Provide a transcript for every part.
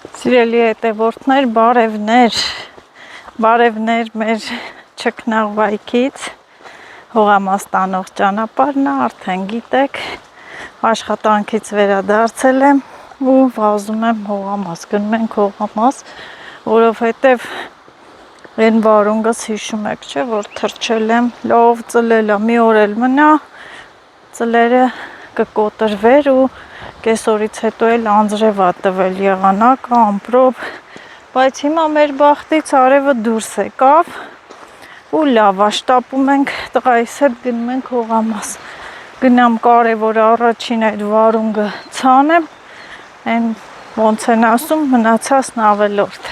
Սիրելի հետևորդներ, բարևներ մեր չքնաղ վայքից, հողամաս տանող ճանապարհն է, արդեն գիտեք, աշխատանքից վերադարձել եմ ու վազում եմ հողամաս, գնում ենք հողամաս, որովհետև այն վարունգս հիշում եք, չէ, որ թրջել եմ, լավ ծլել է, մի օր էլ մնա, ծլերը կկոտրվեր ու կեսօրից հետո էլ անձրև ա տվել եղանակը, ամպրոպ, բայց հիմա մեր բախտից արևը դուրս եկավ ու լավ ա, շտապում ենք տղայիս հետ գնում ենք հողամաս, գնամ կարևոր առաջին այդ վարունգը ցանեմ, այն ոնց են ասում, մնացածն ավելորդ է։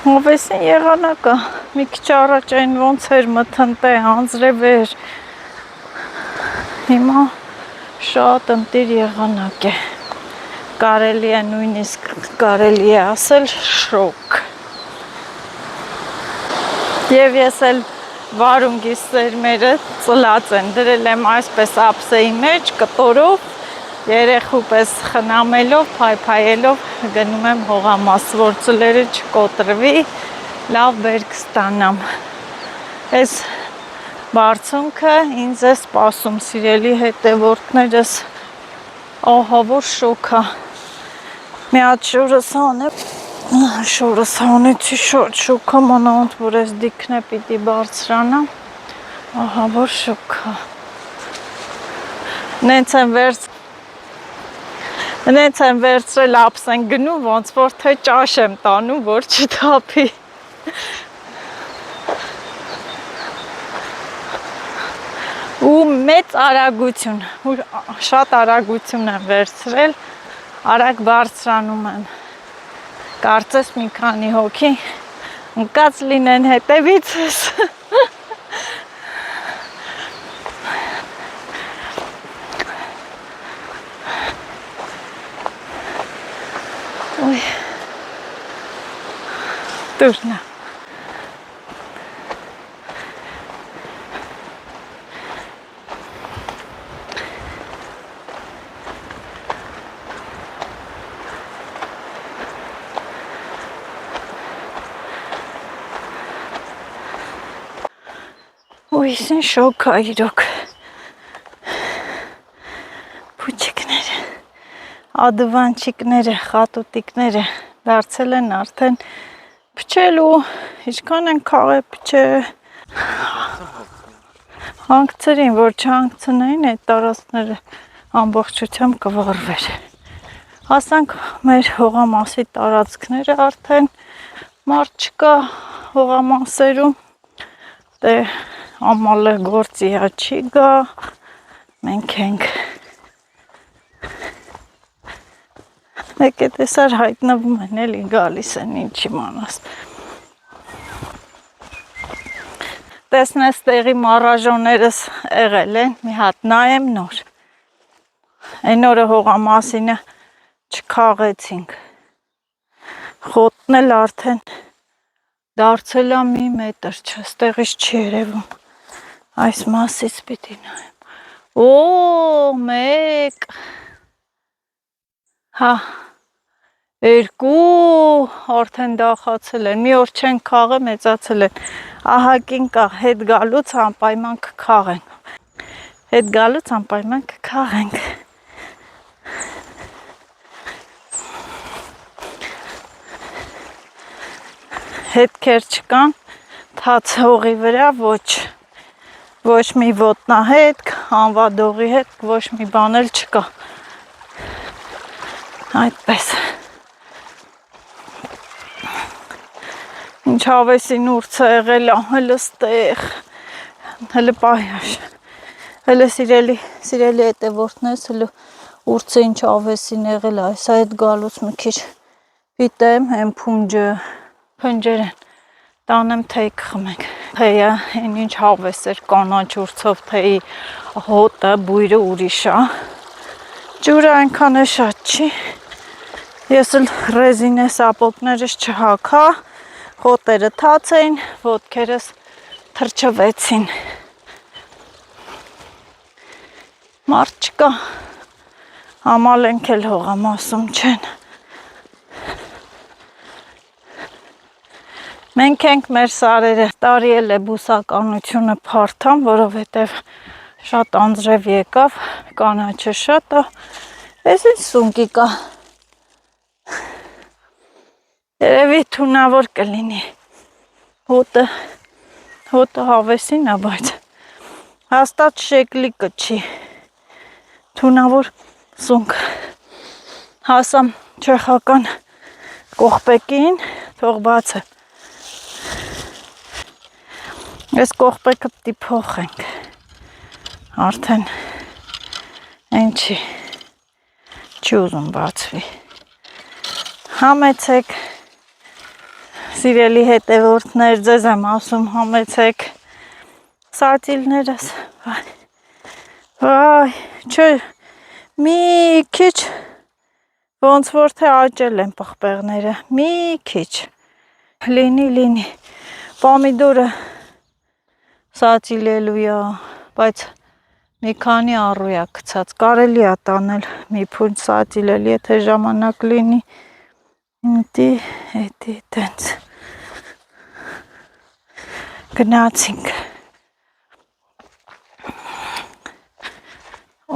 Հովեսին եղանակը, մի քիչ առաջ այն ոնց էր մթնտե, անձրև էր, հիմա շատ ընտիր եղանակ է, կարելի է նույնիսկ կարելի է ասել շոկ։ Եվ ես էլ վարունգի սերմերը ծլած են, դրել եմ այսպես ափսեի մեջ, կտորով, երեխու պես խնամելով, փայփայելով գնում եմ հողամաս, որ ծլերը չկոտրվի, լավ բերք ստանամ։ Այս բարձունքը ինձ է սպասում, սիրելի հետևորդներս, ահա որ շոկ է, մի հատ շորս հանեմ, շորս հանեցի շատ շոկ է, մանավանդ որ այս դիքն է պիտի բարձրանա, ահա որ շոկ է, նենց եմ վերցրել ափսեն գնում, ոնց որ թե ճաշ եմ տանում, որ չթափի։ Ու մեծ արագություն, շատ արագություն եմ վերցրել, արագ բարձրանում եմ, կարծես մի քանի հոգի ընկած լինեն հետևիցս։ Ուй, դուրն է։ Ույսին շոկ է իրոք, փուչիկները, ադվանչիկները, խատուտիկները դարձել են արդեն փչելու, ինչքան են քաղե փչե, հանգցրին, որ չհանգցնեին այդ տարածքները ամբողջությամբ կվառվեր։ Հասանք մեր հողամասի տարածքները արդեն, մարդ չկա հողամասերում, դե ամալը գործիա չի գա, մենք ենք մեկ է տեսար հայտնվում են էլի գալիս են ինչ իմանաս։ Տեսնես տեղի մարաժոներս եղել են, մի հատ նայեմ նոր, այն օրը հողամասինը չքաղեցինք, խոտն էլ արդեն դարձել է մի մետր, չստեղից չի երևում, այս մասից պիտի նայեմ, օ, մեկ, հա, երկու, արդեն դախացել են, մի օր չեն քաղը, մեծացել են, ահագին կա, հետ գալուց անպայման կքաղենք, հետքեր չկան, թաց հողի վրա, ոչ մի ոտնահետք, անվադողի հետ, ոչ մի բան էլ չկա, այդպես, ինչ հավեսին ուրցը եղել, հլը ստեղ, հլը պայաշ, հլը սիրելի հետևորդներս, հլը ուրցը ինչ հավեսին եղել, այս այդ գալուց մի քիչ պիտեմ, հեմ փնջեր են, տանեմ թեյ կխմենք, թեյը այն ինչ հավես էր կանաչ ուրցով թեյի հոտը, բույրը ուրիշ է, ջուրը այնքան է շատ չի, ես էլ ռեզինե սապոգներս չհակա, հոտերը թաց էին, ոտքերս թրջվեցին, մարդ չկա, համալ ենք էլ հողամասում չեն, Մենք ենք մեր սարերը տարի էլ է բուսականությունը փարթամ, որովհետև շատ անձրև եկավ, կանաչը շատ է, ես ինչ սունկի կա, երևի թունավոր կլինի, հոտը հավեսին է, բայց հաստատ շեկլի կչի, թունավոր սունկ, հասամ չեխական կողպեկին, թող բաց է, ես կողպեկը պտի փոխենք, արդեն են չի ուզում բացվի, համեցեք, սիրելի հետևորդներ, ձեզ եմ ասում, համեցեք, սատիլներս, վայ, չէ, մի քիչ, ոնց որ թե աճել են պղպեղները, մի քիչ, լինի, պամիդորը սատիլելու է, բայց մի քանի առույա գցած, կարելի է տանել մի փունջ սատիլել, եթե ժամանակ լինի, էդի տենց, գնացինք,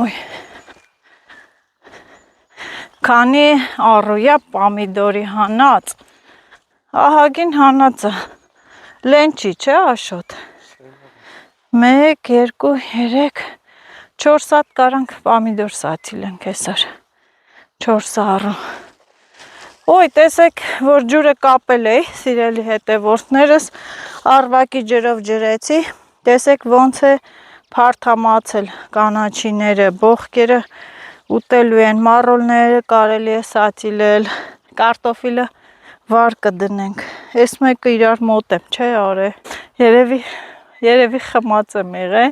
ոյ, քանի առույա պամիդորի հանած, ահագին հանածը, լենչի չէ Աշոտ, 1, 2, 3, 4 հատ կարանք պամիդոր սատիլենք այսօր, 4 առու, ոյ տեսեք, որ ջուրը կապել էի, սիրելի հետևորդներս, առվակի ջրով ջրեցի, տեսեք ոնց է փարթամացել կանաչիները, բողկերը ուտելու են, մառոլները կարելի է սատիլել, կարտոֆիլը վար կդնենք, այս մեկը իրար մոտ եմ, չէ արե, երևի խմած եմ եղել,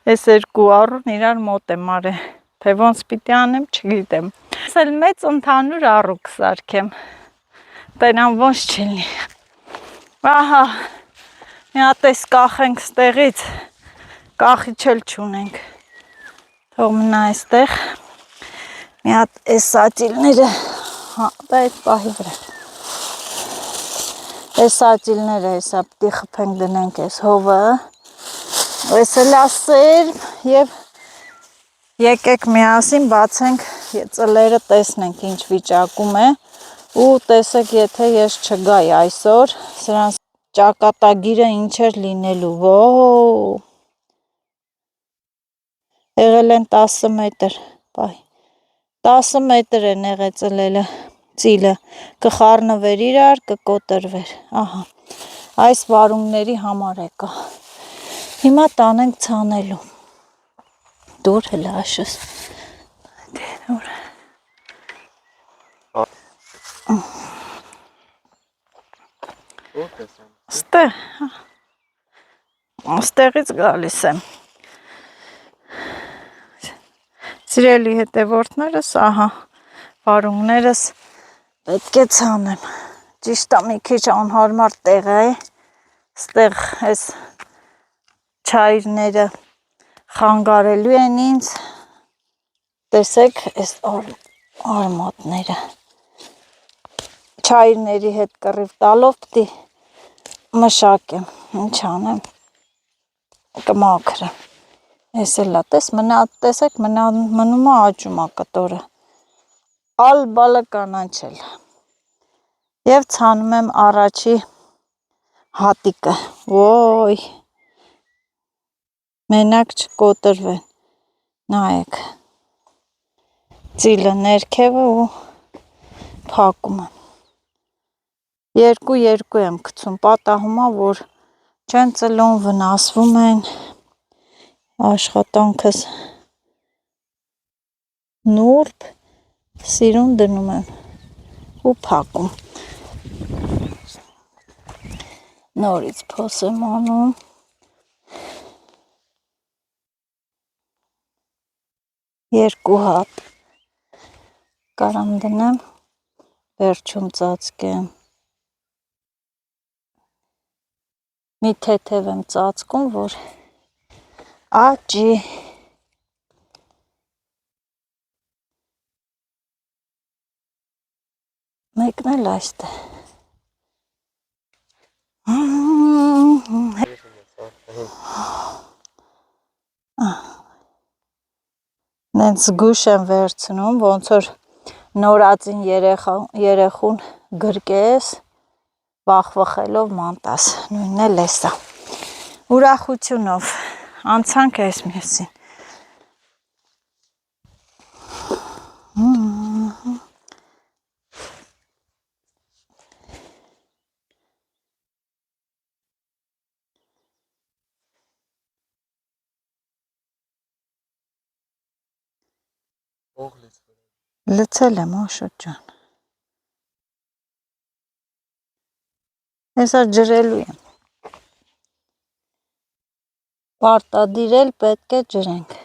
այս 2 առուն իրար մոտ եմ արել, թե ոնց պիտի անեմ, չգիտեմ, ես էլ մեծ ընդհանուր առու կսարքեմ, տենան ոնց չլինի, ահա, մի հատ էս կախենք ստեղից, կախիչ էլ չունենք, թող մնա այստեղ, մի հատ էս սատիլները, դա այդ պահի վրա, այս սատիլները հեսա պտի խփենք դնենք այս հովը, այս էլ ասերմ և եկեք միասին բացենք ծլերը տեսնենք ինչ վիճակում է ու տեսեք եթե ես չգայի այսօր, սրանց ճակատագիրը ինչ էր լինելու, ոու, եղել են 10 մետր, 10 մետր են եղել ծլելը, ծիլը, կխառնվեր իրար, կկոտրվեր, ահա, այս վարունգների համար եկա, հիմա տանենք ցանելու, դուր հլա Աշոս, դուր, ստեղից գալիս եմ, սիրելի հետևորդներս, ահա, վարունգներս պետք է ցանեմ, ճիշտ է մի քիչ անհարմար տեղ է, ստեղ այս չայրները խանգարելու են ինձ, տեսեք այս արմատները, չայրների հետ կռիվ տալով պտի մշակեմ, ինչ անեմ, կմաքրեմ, ես էլ տեսեք մնում է աճում է կտորը, ալ բալը կանանչել և ցանում եմ առաջի հատիկը, ոյ, մենակ չկոտրվեն, նայեք, ծիլը ներքևը ու փակում եմ, 2 եմ գցում, պատահում է, որ չեն ծլում, վնասվում են, աշխատանքս նուրբ, սիրուն դնում եմ ու փակում, նորից փոս եմ անում, երկու հատ կարամ դնեմ, վերջում ծածկեմ, մի թեթև եմ ծածկում, որ աճի, մեկն էլ այստեղ, Նենց զգուշ եմ վերցնում, ոնց որ նորածին երեխուն գրկես, վախվխելով մանտաս, նույնն էլ էսա։ Ուրախությունով, անցանք այս մյուսին։ Լցել եմ, Աշոտ ջան։ Հեսա ջրելու եմ։ Պարտադիր էլ պետք է ջրենք։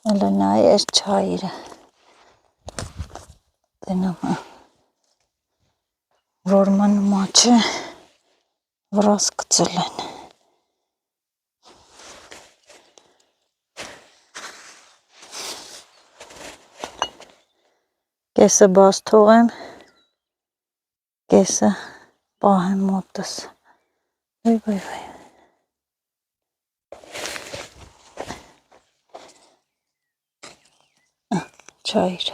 Հələ նայ այս չայիրը։ Դենամ որ մնումա չէ, վրաս գծել են։ Կեսը բաց թողեմ, կեսը պահեմ մոտս։ Վայ։ Չայր։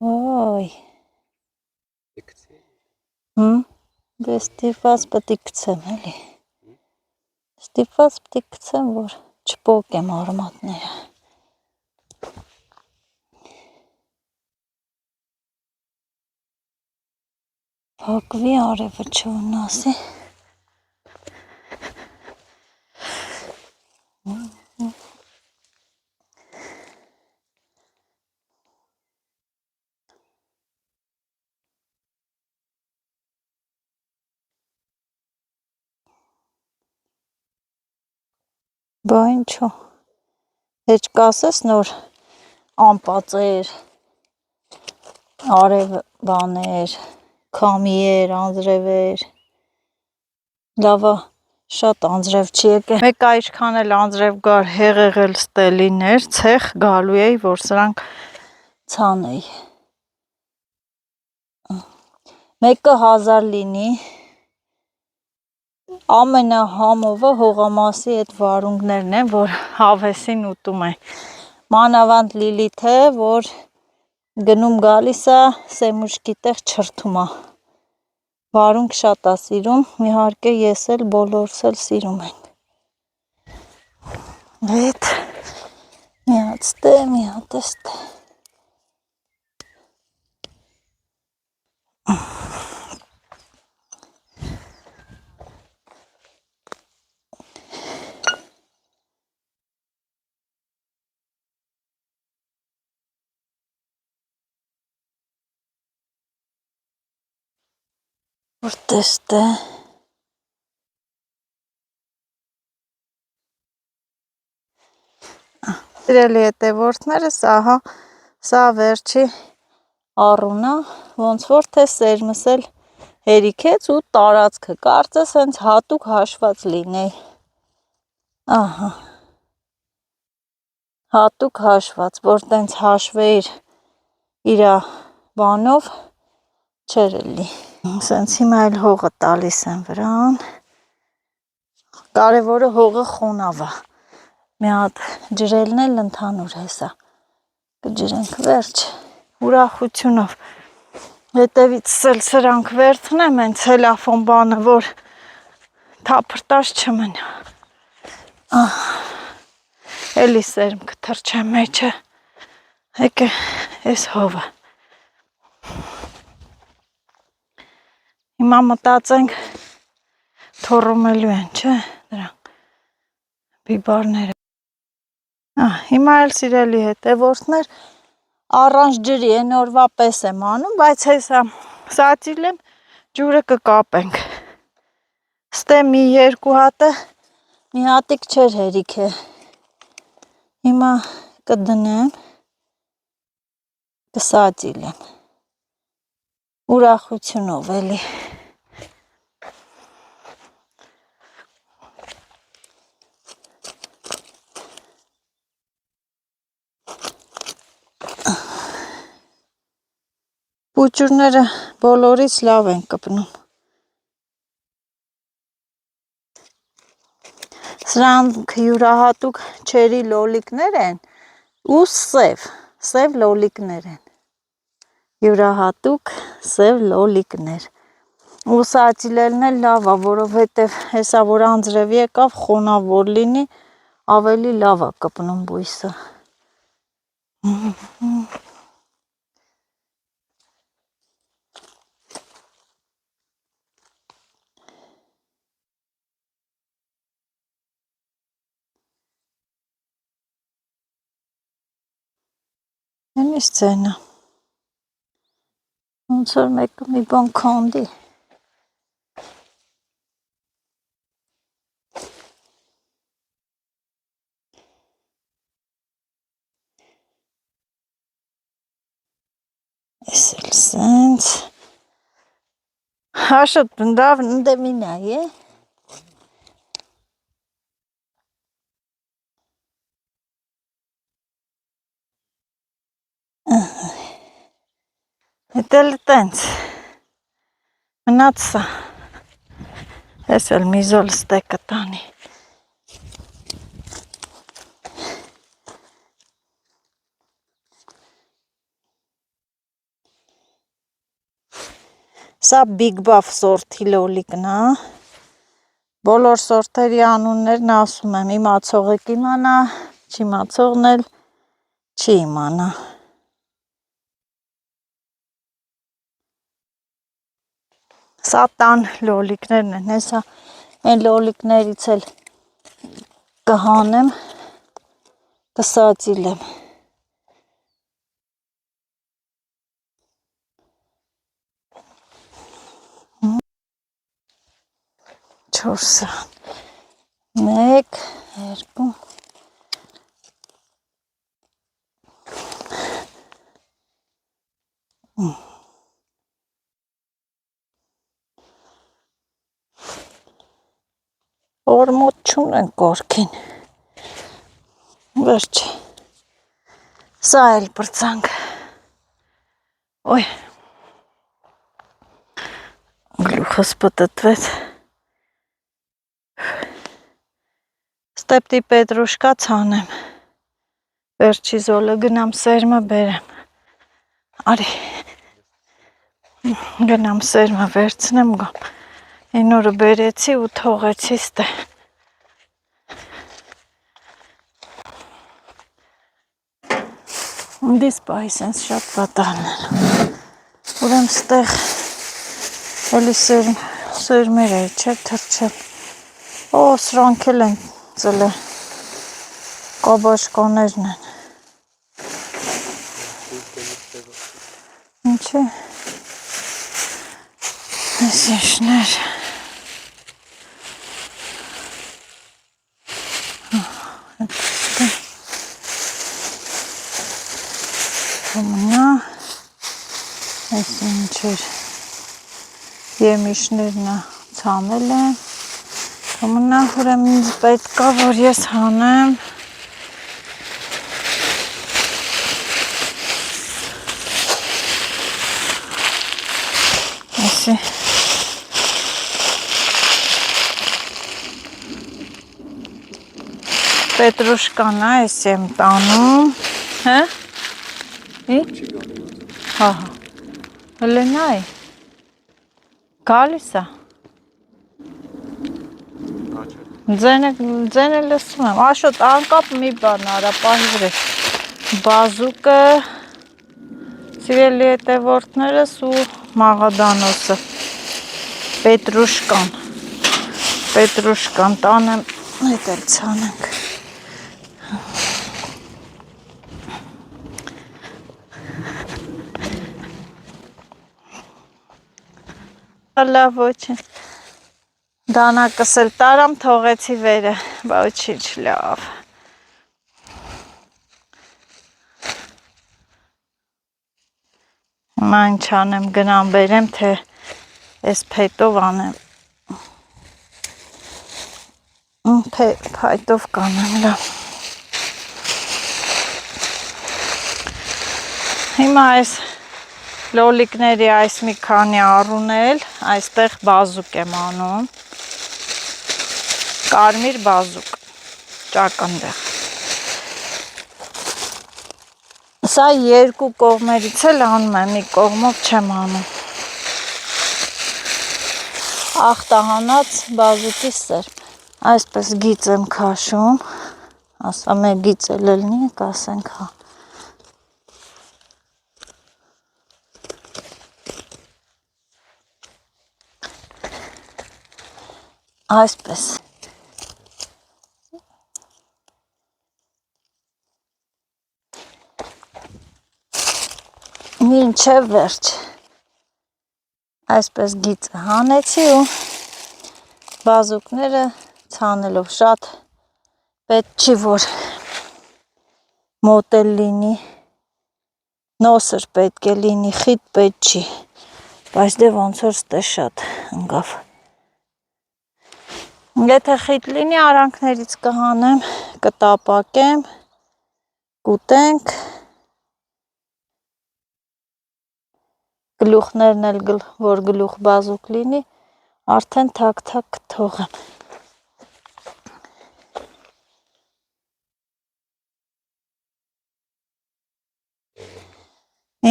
Ոյ։ Դե ստիպված պետք գցեմ էլի։ Ստիպված պետք գցեմ, որ չպոկեմ արմատները։ Փակվի արևը չվնասի։ Բա ինչու։ Հեչ կասես նոր անպածեր, արև բաներ, քամիեր, անձրևեր։ Լավա շատ անձրև չի եկել։ Մեկ այժքան էլ անձրև գար հեղեղել ստելիներ, ցեխ գալու էի, որ սրանք ցանեի։ Մեկը 1000 լինի։ Ամենահամովը հողամասի այդ վարունգներն են, որ հավեսին ուտում են։ Մանավանդ Լիլիթը, որ գնում գալիս է, սեմուշկի տեղ չրթում է։ Վարունգ շատ է սիրում, իհարկե ես էլ բոլորս էլ սիրում ենք։ Այդ մի հատ ստե, մի հատ էստե։ Որ տեստե։ Սիրելի հետևորդներս, ահա սա վերջի առունա, ոնց որ թե սերմս էլ հերիքեց ու տարածքը կարծես հենց հատուկ հաշված լինեի։ Ահա։ Հատուկ հաշված, որ տենց հաշվեիր իրա բանով չեր էլի։ Սենց հիմա էլ հողը տալիս եմ վրան։ Կարևորը հողը խոնավ է։ Մի հատ ջրելն էլ ընդհանուր հեսա։ Կջրենք վերջ։ Ուրախությունով։ Հետևից էլ սրանք վերցնեմ, են ցելոֆան բանը, որ թափրտած չմնա։ Էլի սերմ կթրջեմ մեջը։ Եկե այս հովը։ Հիմա մտածենք թոռումելու են, չէ, դրանք բիբարները։ Հիմա էլ սիրելի հետևորդներ, առանց ջրի են օրվա պես եմ անում, բայց հեսա սացիլեմ ջուրը կկապենք։ Ստե մի երկու հատը, մի հատիկ չեր հերիք է։ Հիմա կդնեմ, կսացիլեմ։ Ուրախությունով էլի։ Կուճուրները բոլորից լավ են կպնում։ Սրանք յուրահատուկ չերի լոլիկներ են ու սև լոլիկներ են։ Յուրահատուկ սև լոլիկներ։ Ու սա ածիլելն էլ լավ է, որովհետև հեսա որ անձրև եկավ, խոնավոր լինի, ավելի լավ է կպնում բույսը։ Ինչ ցենա։ Ոնց որ մեկը մի բան քանդի։ Էս էլ սենց։ Հաշտ դավ ընդեմինա է։ Հետել տենց։ Մնաց սա։ Ես էլ մի զոլ ստեկը տանի։ Սա Big Buff սորթի լոլիկն է։ Բոլոր սորթերի անուններն ասում եմ, իմացողը կիմանա, չիմացողն էլ չի իմանա։ Սա տան լոլիկներն են, հեսա այն լոլիկներից էլ կհանեմ, կսածիլեմ։ Չորսը, մեկ, երկու, օրմոտ չունեն կորքին, վերջ, սա էլ պրծանք, ոյ, գլուխս պտտվեց, ստեպտի պետրուշկա ցանեմ, վերջի զոլը գնամ սերմը բերեմ, արի, գնամ սերմը վերցնեմ գամ, այն օրը բերեցի ու թողեցի ստե, Դիս պահի սենց շատ պատահներ, ուրեմ ստեղ էլի սերմեր էի չէ թրչել, օ սրանք էլ են ծլե, կաբաշկաներն են, ինչ է, ես իշներ, Մնա, այս ինչ էր, եմիշներն ցանել են, մնա հուրեմ ինձ պետք է, որ ես հանեմ, այսի, պետրուշկան է, այսի եմ տանում, հե? Հա, հլենայ, գալիս է, ձեն է լսում եմ, աշոտ անկապ մի բան արա, պահի վրա, բազուկը, սիրելի հետևորդներս ու մաղադանոսը, պետրուշկան տանեմ, հետ էլ ցանենք, լավ ոչին, դանակս էլ տարամ, թողեցի վերը, ոչինչ լավ, ման չանեմ գնամ բերեմ, թե ես փետով անեմ, փայտով կանեմ, լավ, հիմա այս լոլիկների այս մի քանի առունել, այստեղ բազուկ եմ անում, կարմիր բազուկ, ճակնդեղ, սա երկու կողմերից էլ անում եմ, մի կողմով չեմ անում, ախտահանած բազուկի սերմ, այսպես գիծ եմ քաշում, ասա մեր գիծ էլ լինի, կասենք հա, այսպես, մինչև վերջ, այսպես գիծը հանեցի ու բազուկները ցանելով շատ պետք չի, որ մոտ էլ լինի, նոսր պետք է լինի, խիտ պետք չի, բայց դե ոնց որ ստե շատ ընկավ, եթե խիտ լինի արանքներից կհանեմ, կտապակեմ, կուտենք, գլուխներն էլ, որ գլուխ բազուկ լինի, արդեն թակ-թակ կթողեմ,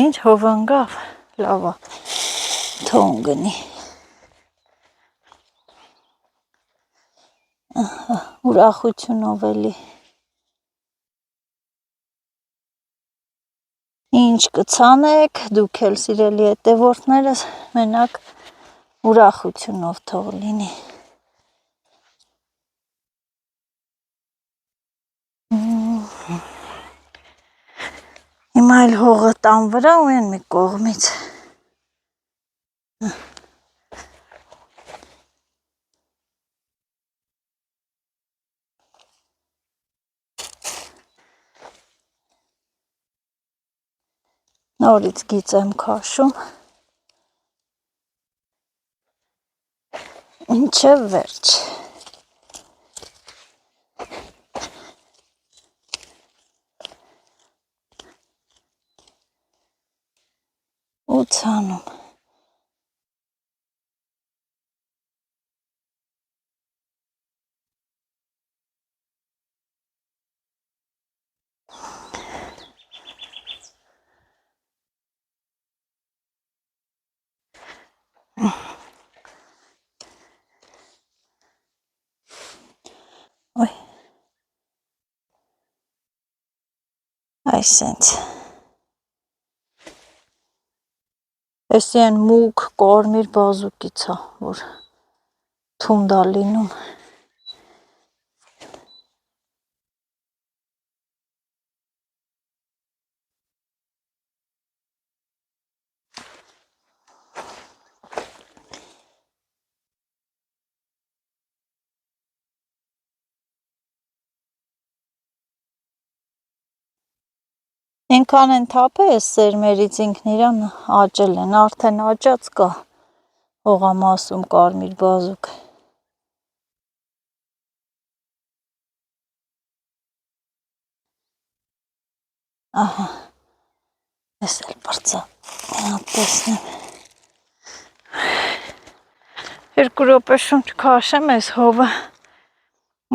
ինչ հով ընկավ, լավա, թողն գնի, ուրախությունով էլի, ինչ կցանեք, դուք էլ սիրելի հետևորդներս, մենակ ուրախությունով թող լինի, հիմա էլ հողը տան վրա ու են մի կողմից, նորից գիծ եմ քաշում, մինչև վերջ, ու ցանում, ոյ, այսենց, էսի են մուկ կարմիր բազուկից է, որ թունդ է լինում, ինքան են թափե ես սերմերից ինքն իրան աճել են, արդեն աճած կա հողամասում կարմիր բազուկ, ահա, ես էլ բրծա, տեսնեմ, 2 րոպե շունչ քաշեմ ես հովը,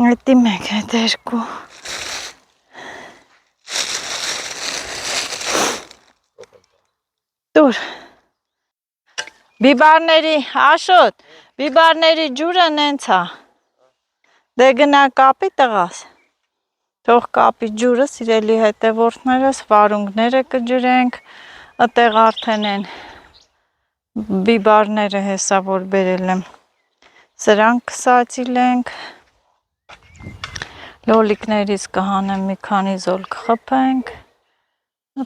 հետի 1, հետ 2, դուր, բիբարների, Աշոտ, բիբարների ջուրը նենց է, դե գնա կապի տղաս, թող կապի ջուրը, սիրելի հետևորդներս, վարունգները կջրենք, ըտեղ արդեն են բիբարները հեսա, որ բերել եմ, սրանք կսացիլենք, լոլիկներից կհանեմ մի քանի զոլ կխփենք,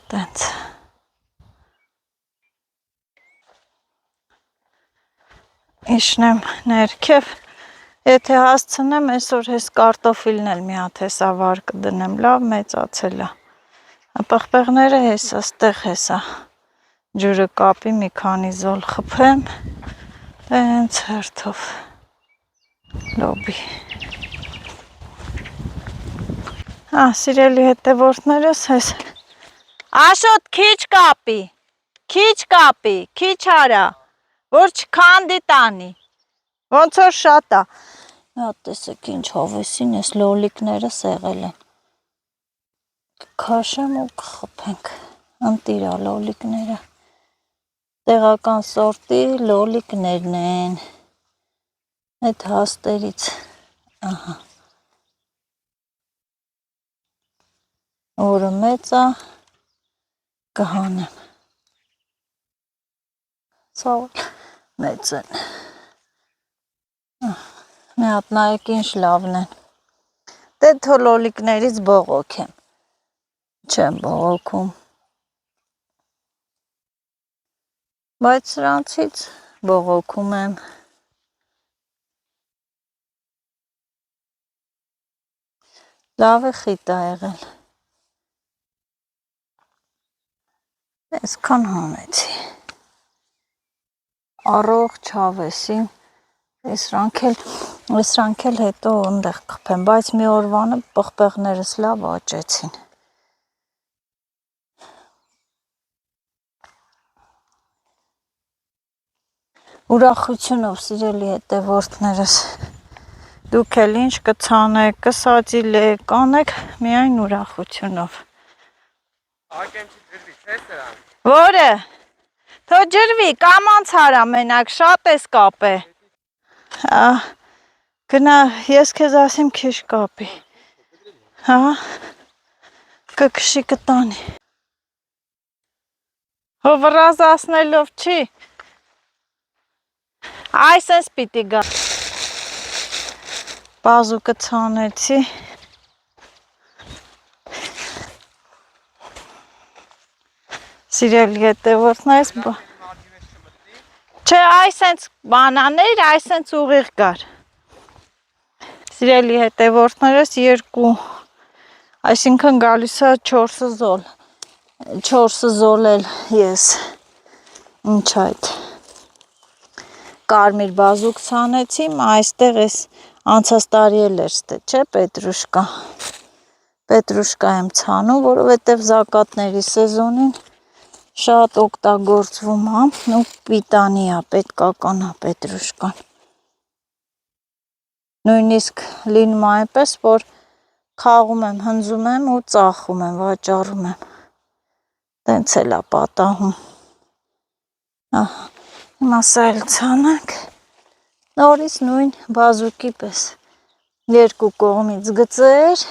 տենց, իշնեմ ներքև, եթե հասցնեմ, այսօր հես կարտոֆիլն էլ մի հատ հեսա վար կդնեմ, լավ մեծացել է, պղպեղները հեսա, ստեղ հեսա, ջուրը կապի մի քանի զոլ խփեմ, տենց հերթով, լոբի, սիրելի հետևորդներս, հես, Աշոտ քիչ կապի, Քիչ կապի, քիչ արա, որ չքանդի տանի, ոնց որ շատ է։ Հա տեսեք ինչ հավեսին ես լոլիկները սեղել են։ Քաշեմ ու կխփենք, ընտիրա լոլիկները, տեղական սորտի լոլիկներն են, այդ հաստերից, ահա, որը մեծ է, կհանեմ, սաղ մեծ են, մի հատ նայեք ինչ լավն են, դե թո լոլիկներից բողոք եմ, չեմ բողոքում, բայց սրանցից բողոքում եմ, լավ է խիտ է եղել, այսքան հանեցի, առողջ հավեսին, սրանք էլ հետո ընդեղ կխփեմ, բայց մի օրվանը պղպեղներս լավ աճեցին, ուրախությունով սիրելի հետևորդներս, դուք էլ ինչ կցանեք, կսածիլեք, կանեք միայն ուրախությունով։ Որը, թո ջրվի, կամանց հարա մենակ, շատ ես կապե, գնա, ես քեզ ասիմ քիչ կապի, հա, կքշի կտանի, հո վռազացնելով չի, այս ես պիտի գա, բազուկը ցանեցի, սիրելի հետևորդներս, չէ այս հենց բանաներ, այս հենց ուղիղ գար, սիրելի հետևորդներս երկու, այսինքն գալիս է 4 զոլ, 4 զոլ էլ ես, ինչ այդ, կարմիր բազուկ ցանեցի, այստեղ ես անցած տարի էլ էր ստե, չէ, պետրուշկա եմ ցանում, որովհետև զակատների սեզոնին շատ օգտագործվում է, ու պիտանի է, պետքական է պետրուշկան, նույնիսկ լինում է այնպես, որ խաղում եմ, հնձում եմ ու ծախում եմ, վաճառում եմ, տենց էլ է պատահում, հիմա սա էլ ցանանք, նորից նույն բազուկի պես, երկու կողմից գծեր,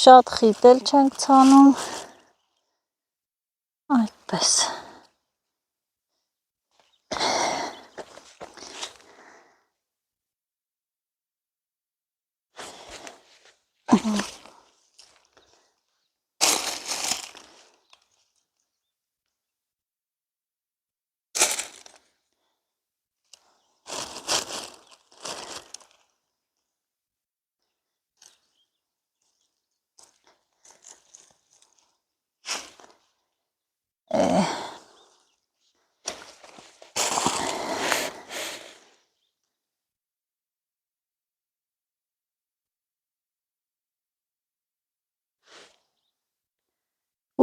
շատ խիտ էլ չենք ցանում, այդպես,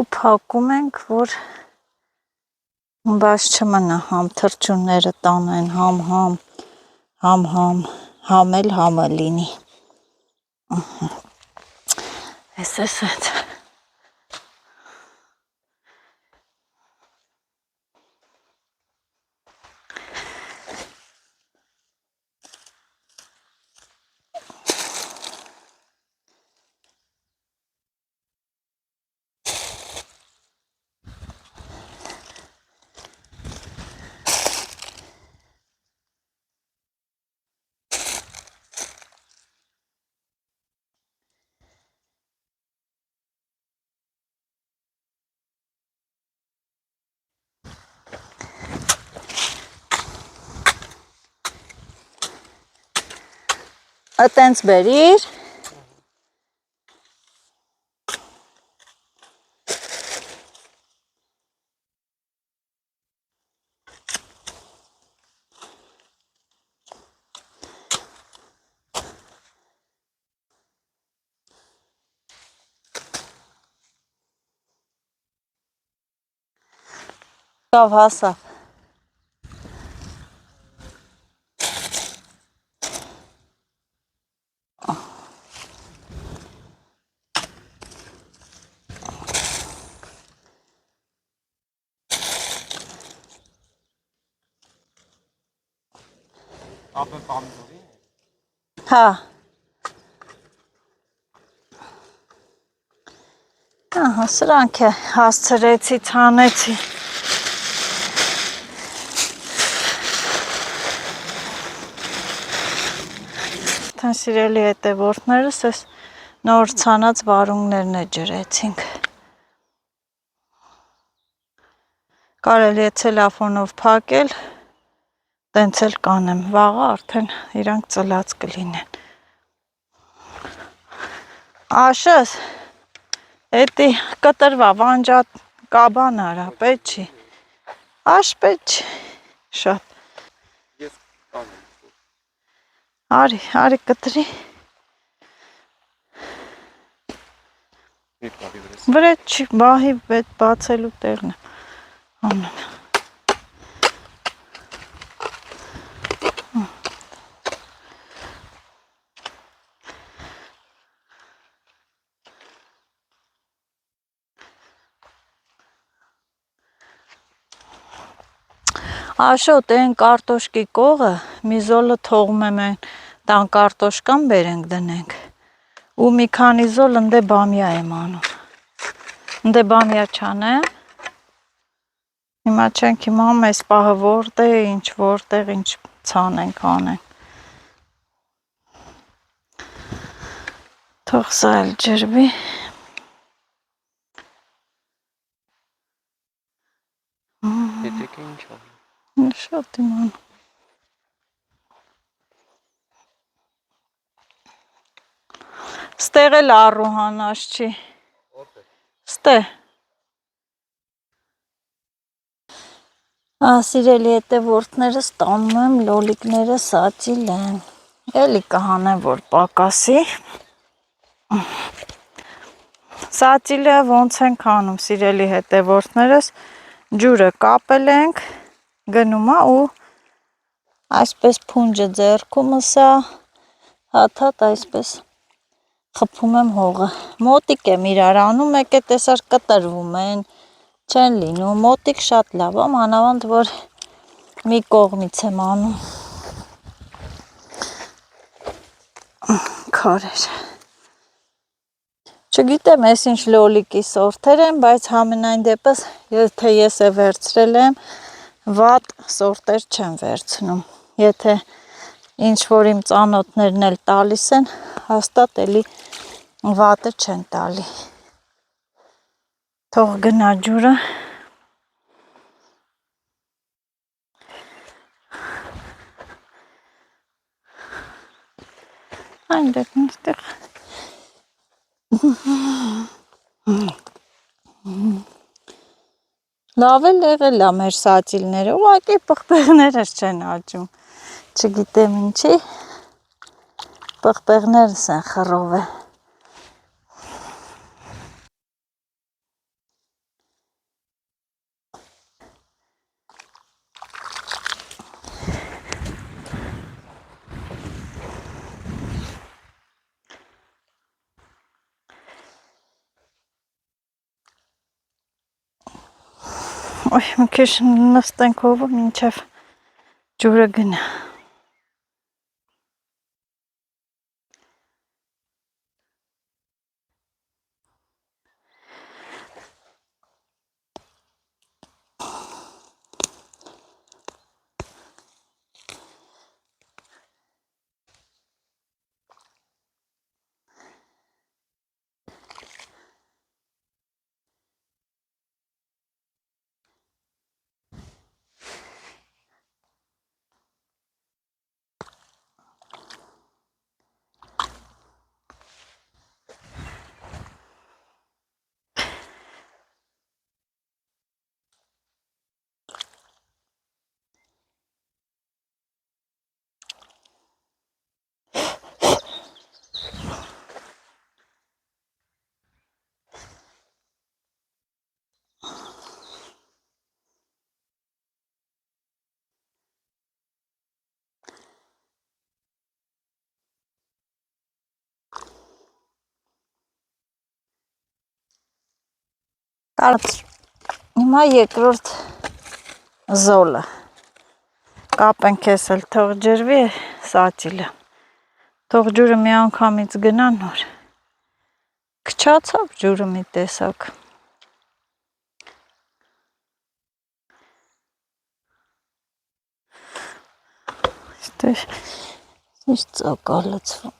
ու փակում ենք, որ բաց չմնա, համ թռչունները տանեն, համ էլ համը լինի, ես այդ, տենց բերիր, Կավ հասավ։ Ապը պամիդորի։ Հա։ Ահա, սրանք է հասցրեցի, ցանեցի։ Թեն սիրելի հետևորդներս, այս նոր ցանած վարունգներն է ջրեցինք։ Կարելի է ցելոֆանով փակել, տենց էլ կանեմ, վաղը արդեն իրանք ծլած կլինեն։ Աշս, էտի կտրվա, վանջատ կաբան արա, պետ չի։ Աշ պետ չի, շատ։ Ես կանեմ։ Արի կտրի։ Մի պահի վրես։ Վրետ չի, բահի պետ բացելու տեղն է։ Անեմ։ Աշոտ, այն կարտոշկի կողը, մի զոլը թողում եմ այն տան կարտոշկան բերենք դնենք, ու մի քանի զոլ ընդե բամյա եմ անում, ընդե բամյա չանեմ, հիմա չենք իմանում այս պահը որտեղ ինչ ցանենք անենք, թող սա էլ ջրվի, Հետեք է ինչ անում։ շատ իմանում, ստեղ էլ առու հանած չի, ստե, սիրելի հետևորդներս տանում եմ լոլիկները սացիլ են, էլի կհանեմ, որ պակասի, սացիլը ոնց ենք անում, սիրելի հետևորդներս, ջուրը կապել ենք, գնում է ու այսպես փունջը ձեռքումս է, հատ այսպես խփում եմ հողը, մոտիկ եմ իրար անում, մեկ է տեսար կտրվում են, չեն լինում, մոտիկ շատ լավ, մանավանդ որ մի կողմից եմ անում, քարեր, չգիտեմ ես ինչ լոլիկի սորտեր են, բայց համենայն դեպս, եթե ես է վերցրել եմ, վատ սորտեր չեմ վերցնում, եթե ինչ որ իմ ծանոթներն էլ տալիս են, հաստատ էլի վատը չեն տալի, թող գնա ջուրը, այնտեղ նստեղ, լավ էլ եղել է մեր սացիլները, ուղղակի պղպեղներս չեն աճում, չգիտեմ ինչի, պղպեղներս են խռովել, Ոյ, մի քիչ նստենք հովը, մինչև ջուրը գնա։ Կարծ հիմա երկրորդ զոլը կապենք ես էլ թող ջրվի սատիլը թող ջուրը մի անգամից գնա նոր քչացավ ջուրը մի տեսակ Ինչ ծակալացվում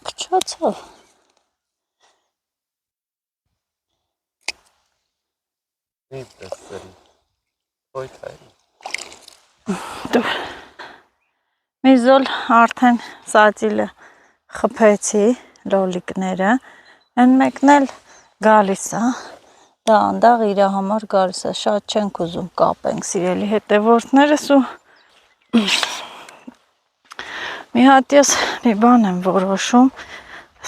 քչացավ Niet best. Ooit fijn. Մի զոլ արդեն սատիլը խփեցի լոլիկները այն մեկն էլ գալիս է դա անդաղ իր համար գալիս է շատ չենք ուզում կապենք սիրելի հետևորդներս ու մի հատ ես մի բան եմ որոշում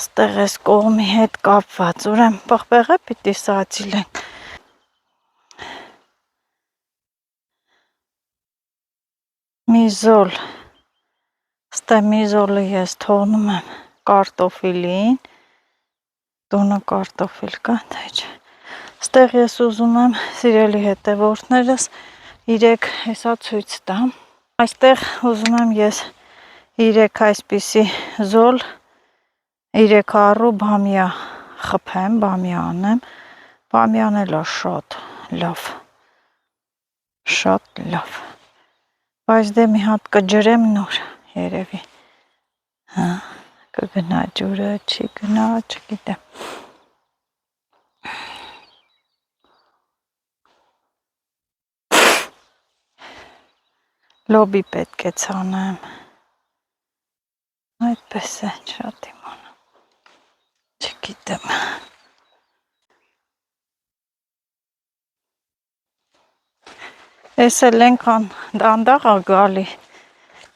ստեղ էս կողմի հետ կապված ուրեմն պղպեղը պիտի սատիլենք մի զոլ Ստե մի զոլը ես թողնում եմ կարտոֆիլին, տունը կարտոֆիլ կա, թե չէ, ստեղ ես ուզում եմ սիրելի հետևորդներս 3 հեսա ցույց տամ, այստեղ ուզում եմ ես 3 այսպիսի զոլ, 3 առու բամյա խփեմ, բամյա անեմ, բամյան էլ է շատ լավ, բայց դե մի հատ կջրեմ նոր երևի, կգնա ջուրը, չի գնա, չգիտեմ։ Լոբի պետք է ցանեմ, այդպես է, շատ իմանամ, չգիտեմ։ Ես էլ ենքան դանդաղ է գալի,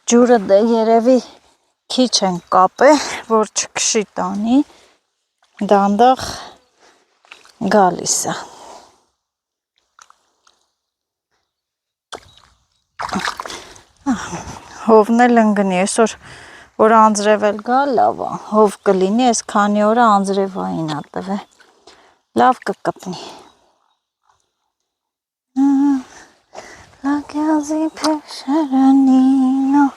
ջուրը դե երևի քիչ են կապե, որ չքշի տանի, դանդաղ գալիս է։ Հովն էլ ընգնի, այսօր որ անձրև էլ գա, լավ է, հով կլինի, այս քանի օրը անձրևային ա տվել, լավ կկպնի։ Լագյազի փեշերանինո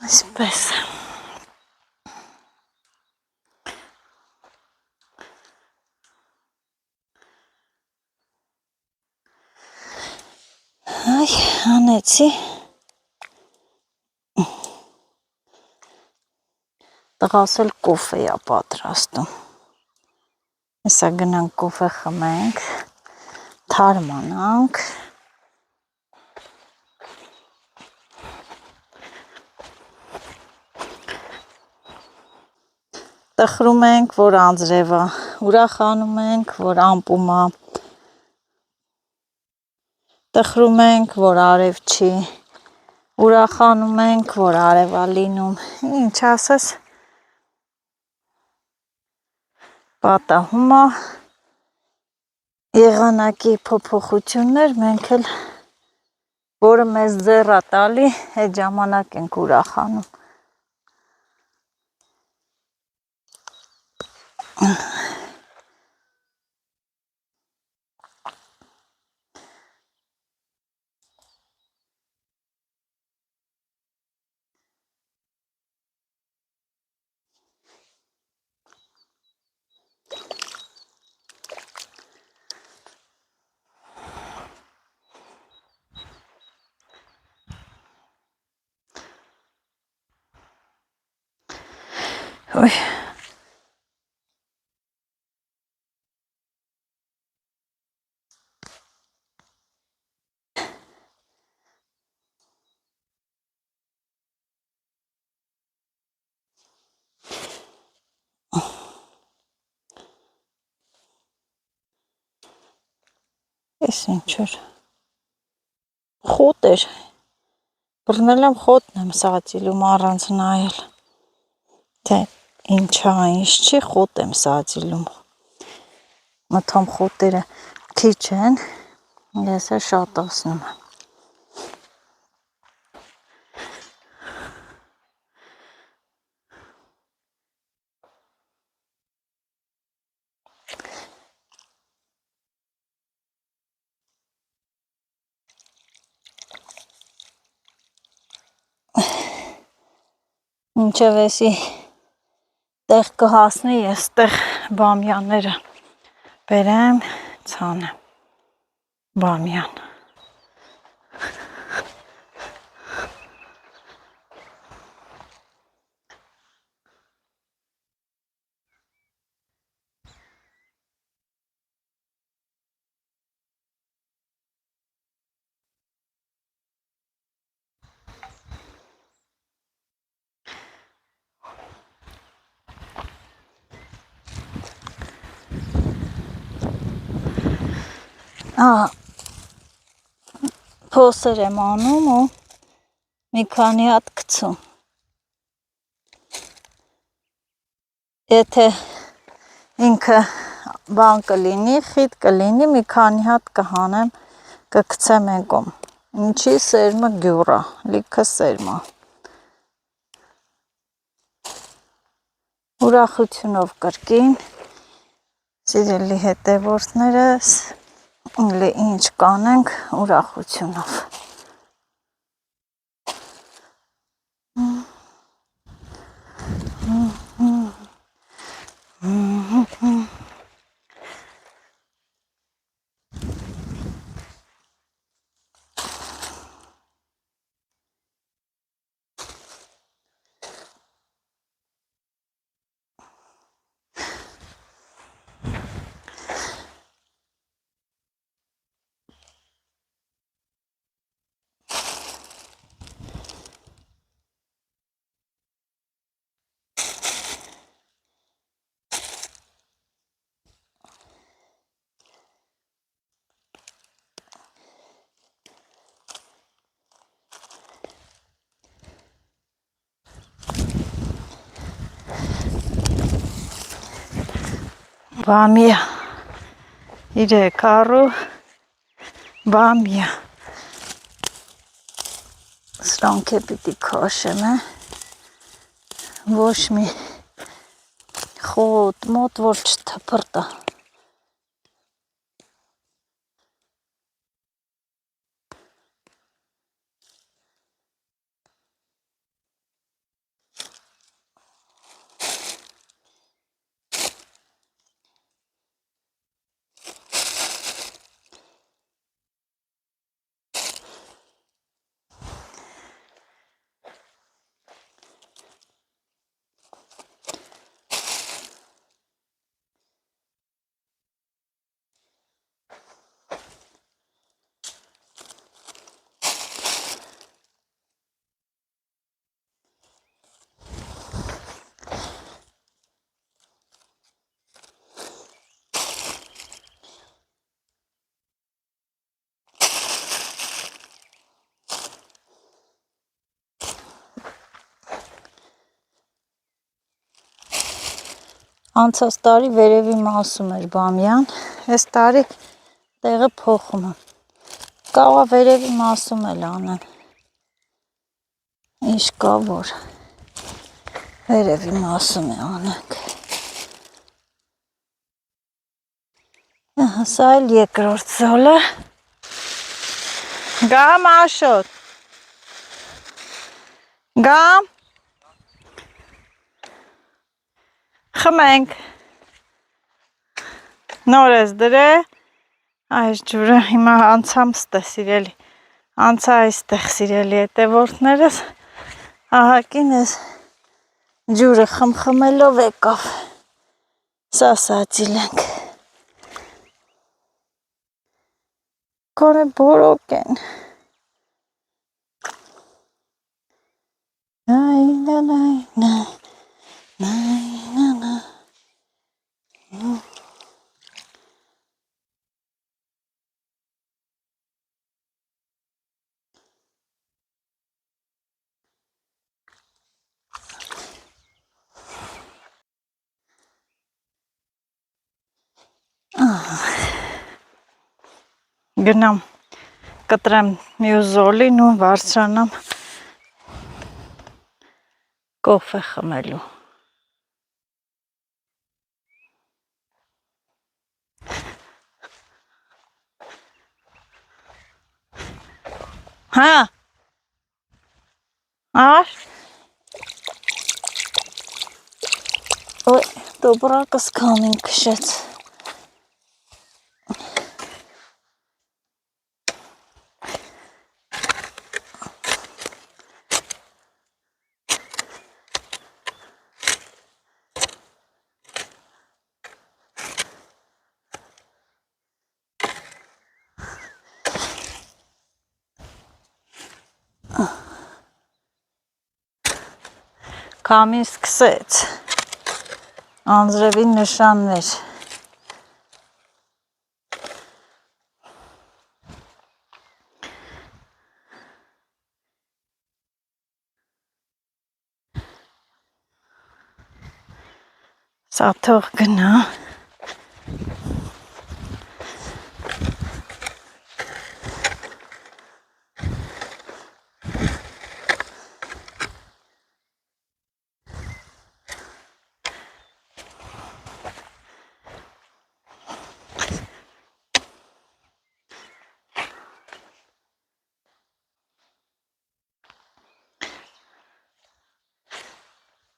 Այսպես Այ, անեցի Տղաս էլ կոֆե է պատրաստում Հեսա գնանք կոֆե խմենք Թարմանանք Տխրում ենք, որ անձրև է, ուրախանում ենք, որ ամպում է, տխրում ենք, որ արև չի, ուրախանում ենք, որ արև է լինում, ինչ ասես, պատահում է, եղանակի փոփոխություններ, մենք էլ, որը մեզ ձեռ է տալի, այդ ժամանակ ենք ուրախանում։ Ոյ։ Էս ինչ էր։ Խոտ էր։ Բռնել եմ խոտն եմ սածիլում առանց նայել։ Թե ինչա, ինչ չի, խոտ եմ սածիլում։ Մթամ խոտերը քիչ են, ես է շատ ասնում եմ։ Մինչև էսի տեղ կհասնի, ես տեղ բամյանները բերեմ, ցանեմ բամյան։ Փոսեր եմ անում ու մի քանի հատ գցում։ Եթե ինքը բան կլինի, խիտ կլինի, մի քանի հատ կհանեմ, կգցեմ են կողմ։ Ինչի սերմը գյուռա, լիքը սերմա։ Ուրախությունով կրկին, սիրելի հետևորդներս, ինչ կանենք ուրախությունով։ Բամիա, 3 առու բամիա, սրանք է պիտի քաշեմ, ոչ մի խոտ մոտ, որ չթփրտա։ Անցած տարի վերևի մասում էր բամյան, այս տարի տեղը փոխում եմ։ Կարողա վերևի մասում էլ անեմ։ Ինչ կա որ վերևի մասում է անենք։ Սա էլ երկրորդ զոլը։ Գամ Աշոտ։ Գամ։ Խմենք։ Նոր ես դրե, այս ջուրը հիմա անցամ ստե սիրելի, անցա այստեղ սիրելի հետևորդներս, ահակին ես ջուրը խմխմելով եկավ։ Սա սացիլ ենք։ Կորե բորոք են։ Գնամ կտրեմ մյուս զոլին ու վարձրանամ կոֆե խմելու։ Հա։ Ար։ Ոյ, դոբրակս քամին քշեց։ Քամին սկսեց, անձրևի նշաններ, սա թող գնա,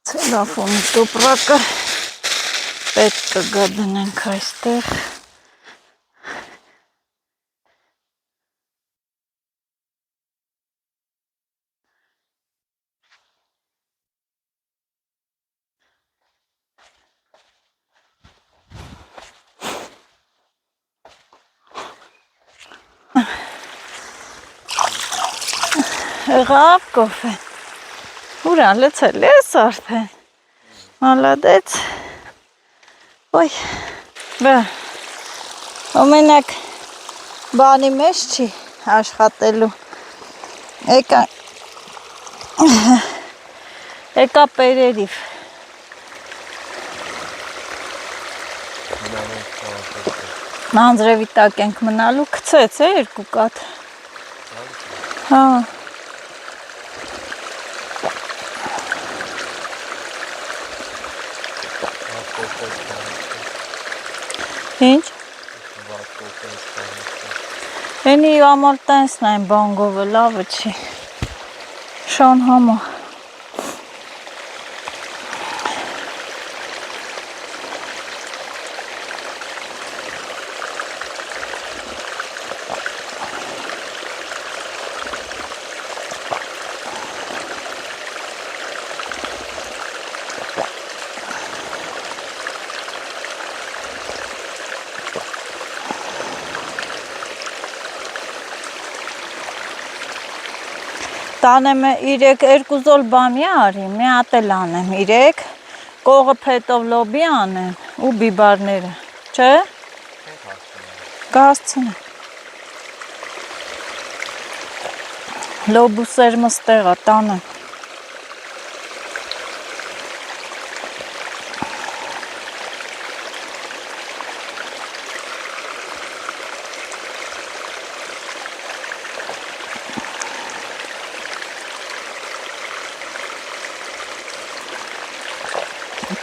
ցելոֆոնի տոպրակը պետք կգա դնենք այստեղ։ Եղավ կոֆե։ Ուրա լցել ես արդեն։ Մալադեց։ Ոյ։ Բա։ Ոմենակ բանի մեջ չի աշխատելու։ Եկա պերերիվ։ Անձրևի տակ ենք մնալու, գցեց է երկու կաթ։ Հա։ Ինչ? Ենի ամոր տենսն այն բանգովը լավը չի։ Շան համա։ Տանեմ 2 զոլ բամի արի, մի հատ էլ անեմ 3, կողը փետով լոբի անեմ ու բիբարները, չէ՞։ Կհասցնեմ։ Լոբուսերմը ստեղ է տանեմ։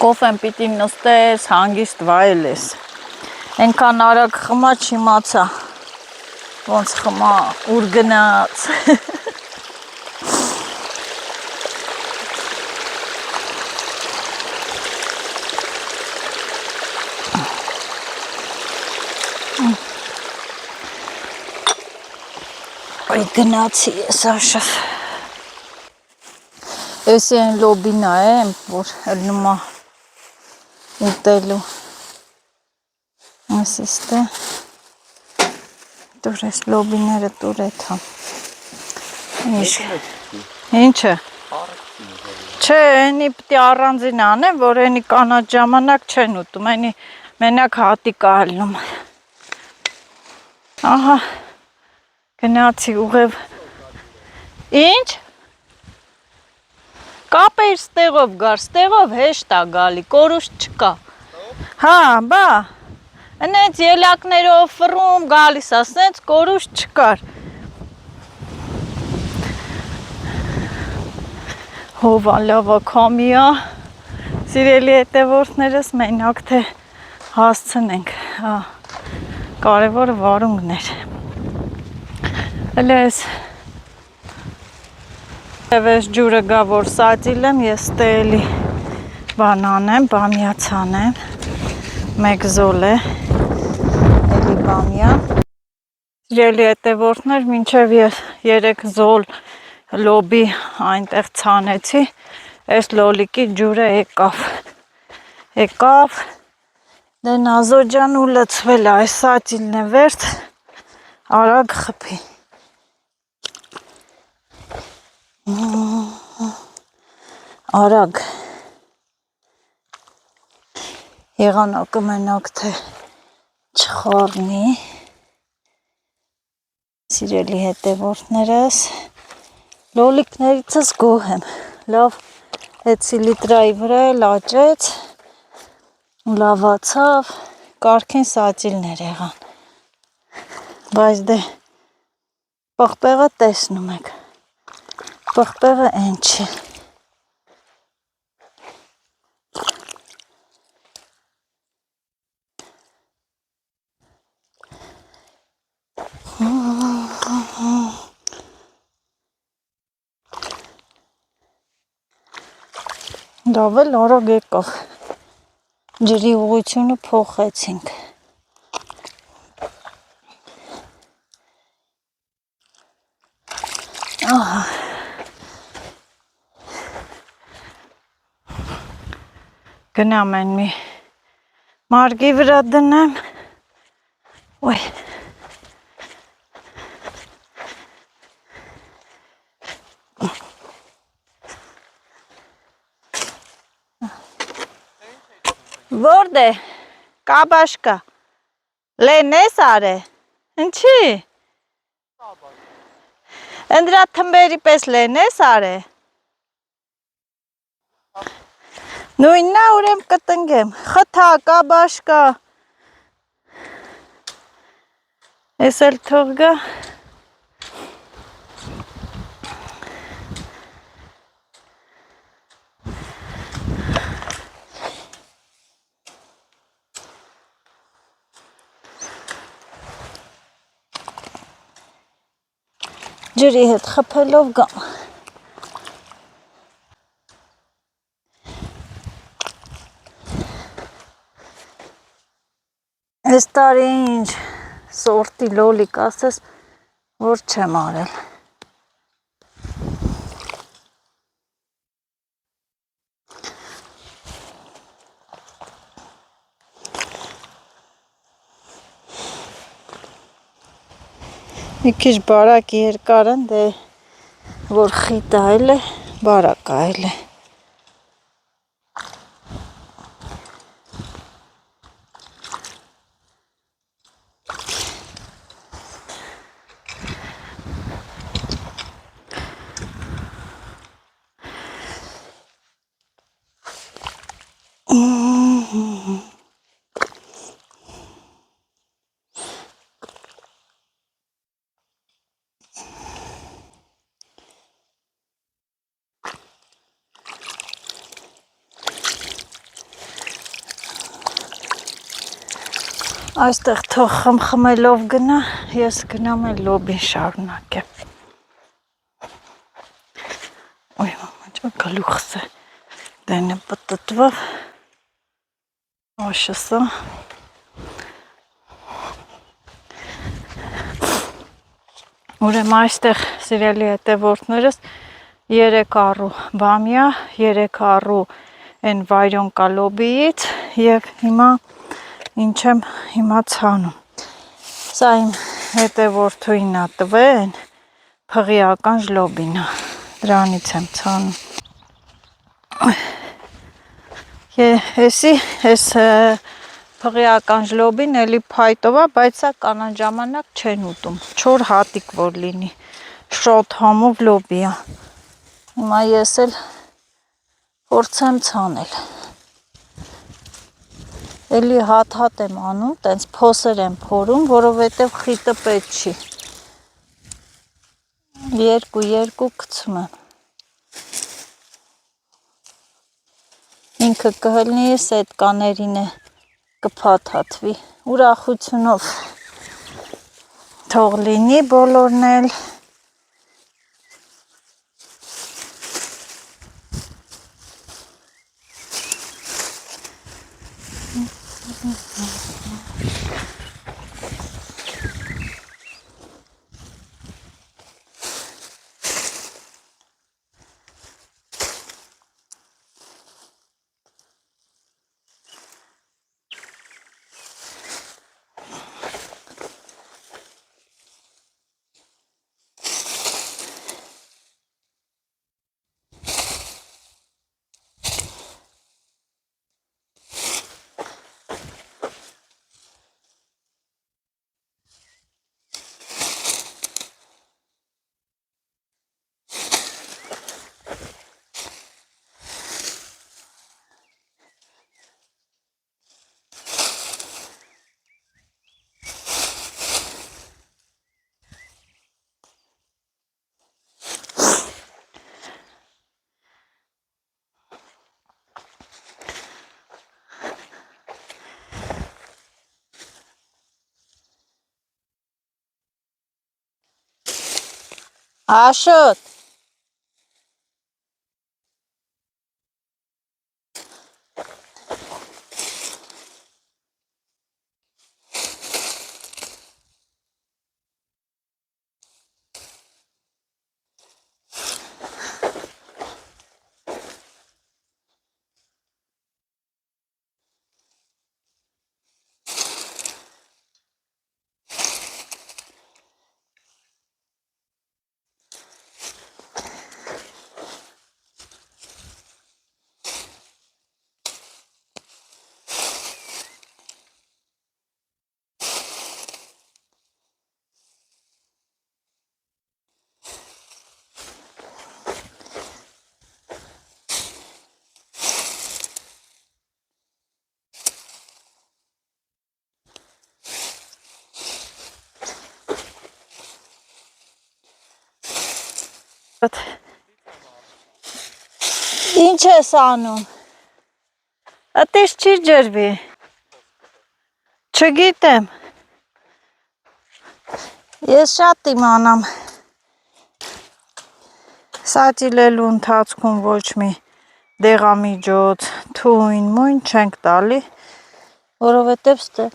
Կոֆեն պիտի նստես, հանգիստ վայելես։ Ենքան արագ խմա չիմացա, ոնց խմա, ուր գնաց։ Այ գնացի ես աշավ։ Էսի այն լոբինա է, որ ելնում է ուտելու։ Ասիստե։ Դուր ես լոբիները դուր էթա։ Ինչը։ Չէ, այնի պտի առանձին անեմ, որ այնի կանաչ ժամանակ չեն ուտում, այնի մենակ հատիկ ալնում։ Ահա, գնացի ուղև։ Ինչ։ Կապեիր ստեղով գար, ստեղով հեշտ է գալի, կորուս չկա։ Հա, բա, ընենց ելակներով ֆռում գալիս, ասենց կորուս չկար։ Հովա լավա քամիա, սիրելի հետևորդներս մենակ թե հասցնենք, կարևորը վարունգներ։ Էլ ես ես ջուրը գա, որ սատիլ եմ, ես տելի բան անեմ, բամյաց անեմ, մեկ զոլ է, էլի բամյա։ Սիրելի հետևորդներ, մինչև ես 3 զոլ լոբի այնտեղ ցանեցի, այս լոլիկի ջուրը եկավ, դե Նազո ջան ու լցվել է, այս սատիլն է վերջ, արագ խփի։ Արագ եղանակը մենակ թե չխառնի, սիրելի հետևորդներս, լոլիկներիցս գոհ եմ, լավ այդ սիլիտրայի վրա էլ աճեց, լավացավ, կարգին սատիլներ եղան, բայց դե պղպեղը տեսնում եք, պղպեղը են չի, դավել արագ եկավ, ջրի ուղղությունը փոխեցինք, ահա, գնամ են մի մարգի վրա դնեմ, ոյ, Որդ է, կաբաշկա, լեն ես արե, ինչի, ընդրա թմբերի պես լեն ես արե, նույննա ուրեմ կտնգեմ, խթա, կաբաշկա, ես էլ թող գա, ջրի հետ խփելով գամ, այս տարի ինչ սորտի լոլիկ ասես, որ չեմ արել, մի քիչ բարակ երկար են, դե որ խիտ այլ է, բարակ այլ է։ Այստեղ թող խմխմելով գնա, ես գնամ էլ լոբին շարունակեմ։ Ոյ, մամա, գլուխս է, դենը պտտվավ, աշսա։ Ուրեմն այստեղ սիրելի հետևորդներս 3 առու բամյա, 3 առու այն վայրոնկա լոբիից եւ հիմա ինչ եմ հիմա ցանում։ Սա իմ հետևորդուին ա տվել, փղիական ժլոբին ա, դրանից եմ ցանում։ Ես փղիական ժլոբին էլի փայտով ա, բայց սա կանան ժամանակ չեն ուտում, չոր հատիկ որ լինի, շոտ համով լոբի ա։ Հիմա ես էլ փորձեմ ցանել։ Էլի հատ եմ անում, տենց փոսեր եմ փորում, որովհետև խիտը պետք չի։ Երկու գցում եմ։ Ինքը կհլնի սետկաներին է կփաթաթվի, ուրախությունով թող լինի բոլորն էլ։ Աշոտ Ինչ ես անում։ Ատես չի ջրվի։ Չգիտեմ։ Ես շատ իմանամ։ Սատիլելու ընթացքում ոչ մի դեղամիջոց, թույն, մույն չենք տալի, որովհետև ստե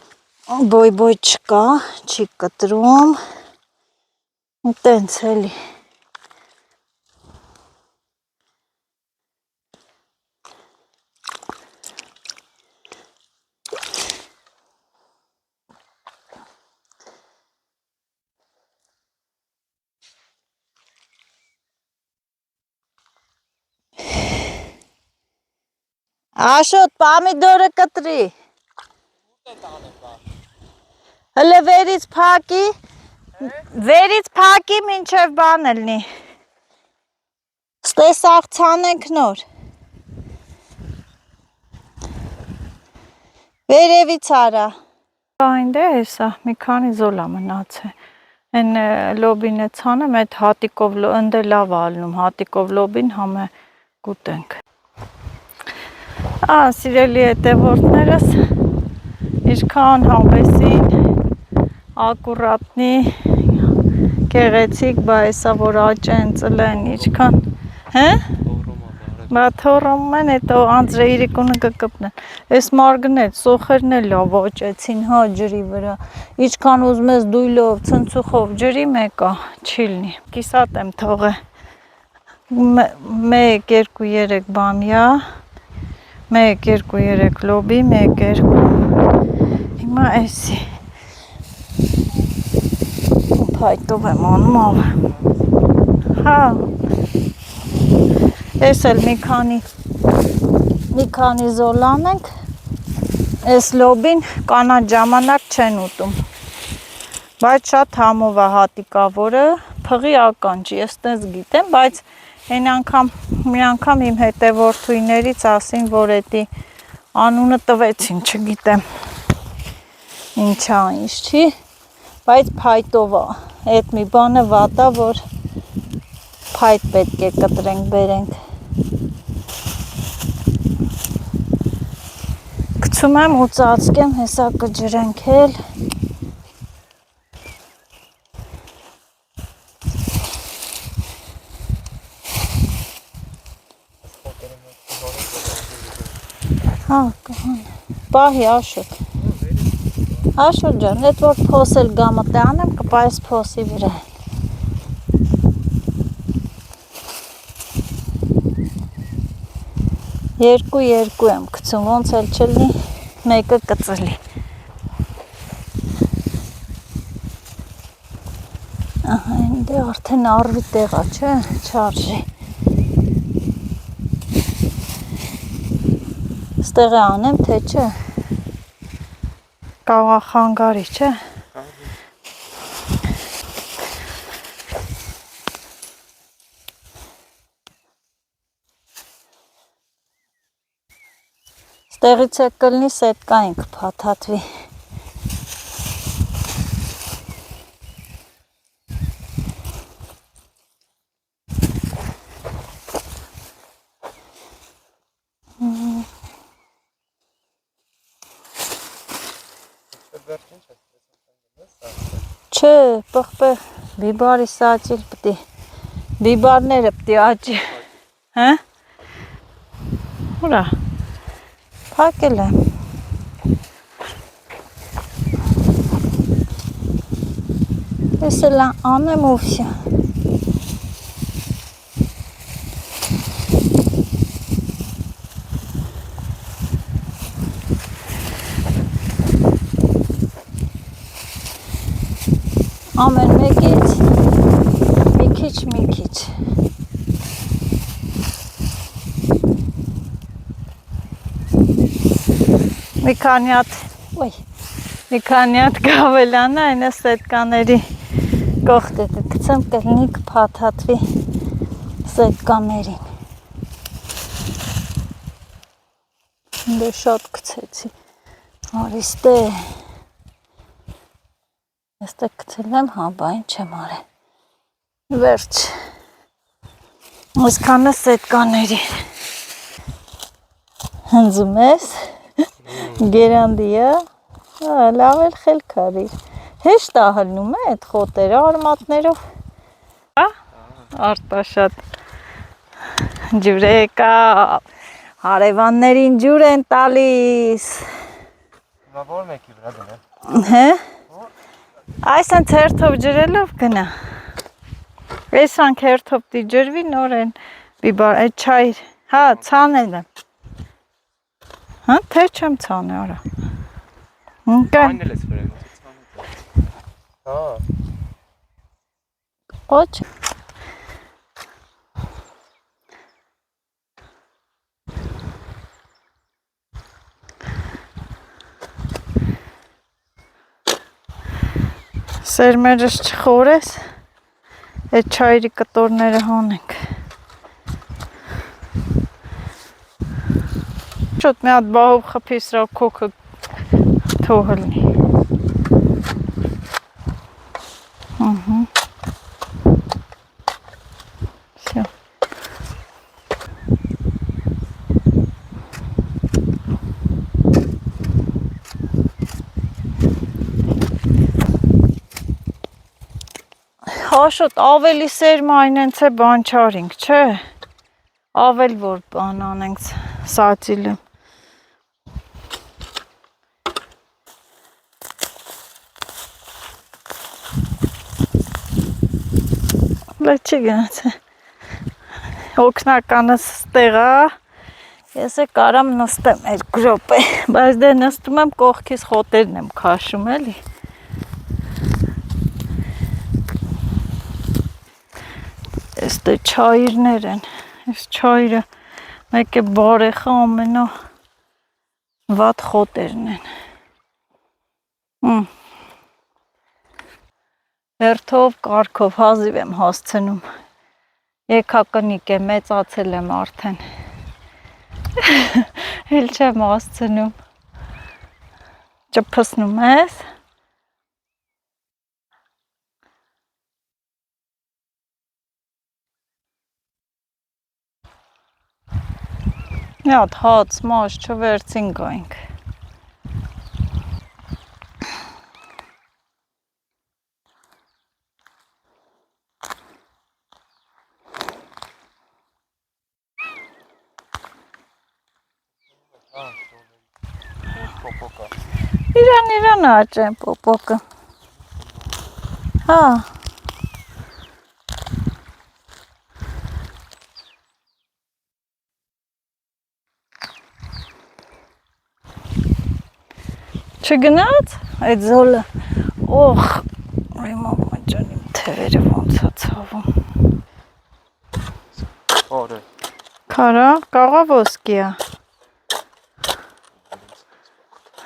բոյ չկա, չի կտրում։ Տենց էլի։ Աշոտ, պամիդորը կտրի։ Հլը վերից փակի մինչև բան ելնի։ Ստեսաղ ցանենք նոր։ Վերևից արա։ Այն դե հեսա, մի քանի զոլա մնաց է։ Են լոբին է ցանեմ, այդ հատիկով ընդե լավ ալնում, հատիկով լոբին համը կուտենք։ Սիրելի հետևորդներս, ինչքան հավեսին, ակուրատնի, գեղեցիկ, բա հեսա որ աճեն, ծլեն, ինչքան, բա թորոմ են, հետո անձրե իրիկունը կկպնեն, ես մարգն էլ, սոխերն էլ լավ աճեցին, հա ջրի վրա, ինչքան ուզում ես դույլով, ցնցուխով ջրի մեկա, չի լինի, կիսատ եմ թողը, 1 2 3 բամյա, 1 2 3 լոբի, 1 2 հիմա էսի փայտով եմ անում ավ հա ես էլ մի քանի զոլան ենք այս լոբին կանանց ժամանակ չեն ուտում բայց շատ համով է հատիկավորը փղի ականջի ես տես գիտեմ բայց այն անգամ մի անգամ իմ հետևորդուներից ասին որ էդի անունը տվեցին չգիտեմ ինչա ինչ չի բայց փայտով է այդ մի բանը վատ է որ փայտ պետք է կտրենք բերենք գցում եմ ու ծածկեմ հեսա կջրենք էլ հա կհան պահի աշոտ աշոտ ջան էդ որ փոս էլ գամը տանեմ կպայես փոսի վրա երկու եմ գցում ոնց էլ չլինի մեկը կծլի ահա ինձ արդեն արվի տեղա չէ չարժի ստեղ է անեմ թե չէ կաղա խանգարի չէ Ստեղից է կլնի սետկային կփաթաթվի Չէ, պղպեղ բիբարի սաճիլ պտի բիբարները պտի աճի հա ուրա Փակել եմ Ես էլ անեմ ու վսյա Ամեն մեկից մի քիչ Մի քանի հատ կավելանա այն է սետկաների կողքը կգցեմ կլինի կփաթաթվի սետկաներին Դե շատ գցեցի արիստե Եստեղ գցել եմ հա բա ինչ եմ արել վերջ Այսքանը սետկաների հնձում ես Գերանդիա լավ էլ խելք արիր Հեշտ է հլնում է այդ խոտերը արմատներով Արտաշատ ջուր եկավ Հարևաններին ջուր են տալիս Որ մեկի վրա դնեմ Հե Այս են թերթով ջրելով գնա Այս անք հերթով դի ջրվի նոր են բիբար այդ չայ հա ցանել եմ Հա թե չեմ ցանը արա Այնել ես վրան Հա Ոչ Սերմերս չխորես Այդ չայրի կտորները հանենք Շոտ մի հատ բահով խփի սրա քոքը թողլնի Всё Հաշոտ ավելի սերմը այնենց է բան չարինք, չէ Ավել որ բան անենք սացիլը Լա չի գնաց Օգնականս ստեղ է։ Ես է կարամ նստեմ 2 րոպե, բայց դե նստում եմ կողքից խոտերն եմ քաշում էլի։ Էստե չայիրներ են, այս չայիրը մեկ է բարեխա ամենա վատ խոտերն են։ Հերթով կարգով հազիվ եմ հասցնում, եկակնիկ է, մեծացել եմ արդեն, էլ չեմ հասցնում, ճպսնում ես, մի հատ հաց, մաշ չվերցին գայինք, իրան աճեն պոպոկը, հա, չգնաց այդ զոլը, օխ, իմ ամաճան իմ թևերը ոնց է ցավում, քարա, կաղա ոսկի է,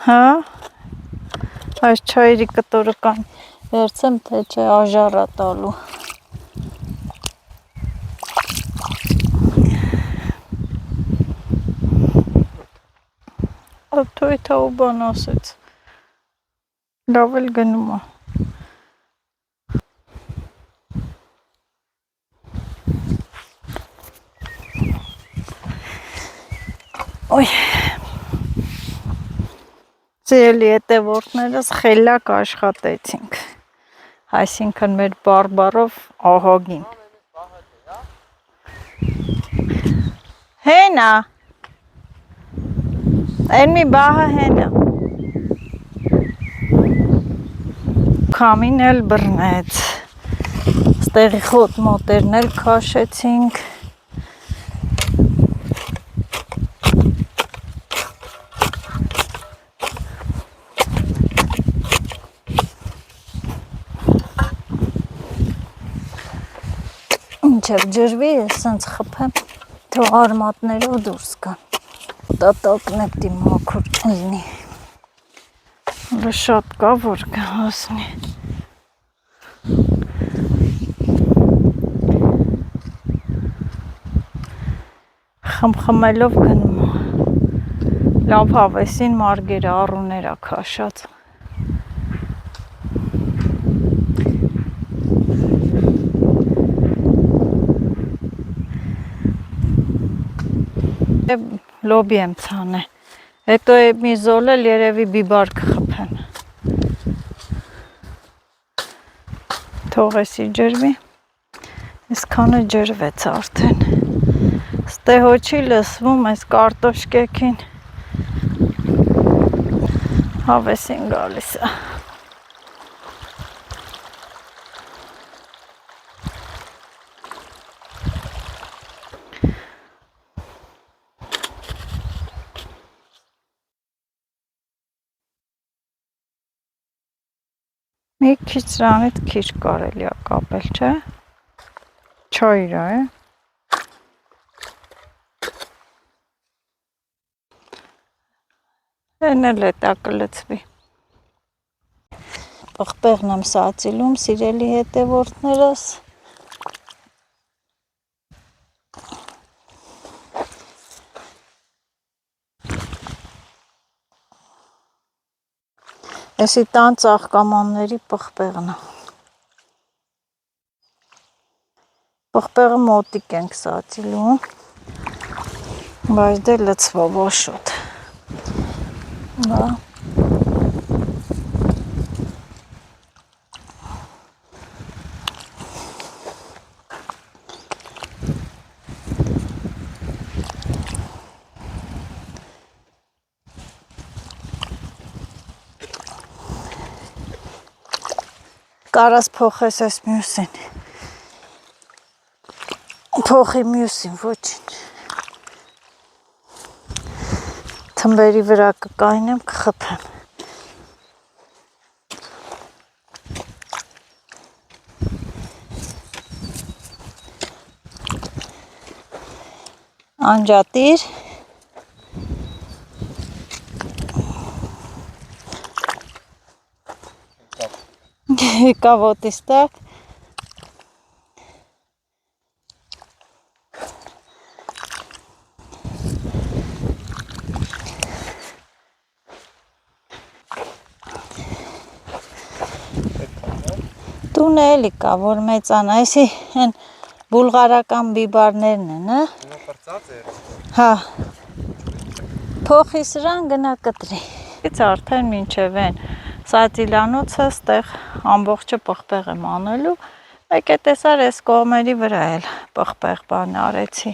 հա, այս չայրի կտորը կան վերցեմ, թե չէ աժարա տալու, թոյթա ու բան ասեց, լավ էլ գնում է, ոյ, Սիրելի հետևորդներս խելակ աշխատեցինք, այսինքն մեր բարբարով ահագին, հենա, են մի բահը հենա, քամին էլ բռնեց, ստեղի խոտ մոտերն էլ քաշեցինք, Մինչև ջրվի, ես սենց խփեմ, թող արմատներով դուրս կան, տատակն է պտի մաքուր լինի, շատ կա, որ կհասնի, խմխմելով գնում, լավ հավեսին մարգերը առուները քաշած, լոբի եմ ցանե, հետո է մի զոլել երևի բիբար կխփեմ, թողեսի ջրվի, իսկանը ջրվեց արդեն, ստե հոչի լսվում այս կարտոշկեքին, հավեսին գալիս է, մի քիչ սրանից քիչ կարելի է կապել, չէ, չայր է, են էլ է տա կլծվի, պղպեղն եմ սացիլում, սիրելի հետևորդներս, Էսի տան ծաղկամանների պղպեղն է, պղպեղը մոտիկ ենք սացիլում, բայց դե լծվով ոշոտ, բա, կարաս փոխես այս մյուսին, Փոխի մյուսին ոչինչ։ Թմբերի վրա կկայնեմ, կխփեմ։ Անջատիր։ Եկա ոտիս տակ։ Տուն էլի կա, որ մեծանա, այսի են բուլղարական բիբարներն են, հա։ Հիմա պրծած է։ Հա։ Փոխի սրան գնա կտրի։Ից արդեն մինչև են սատիլանոցը ստեղ ամբողջը պղպեղ եմ անելու, մեկ է տեսար այս կողմերի վրա էլ պղպեղ բան արեցի։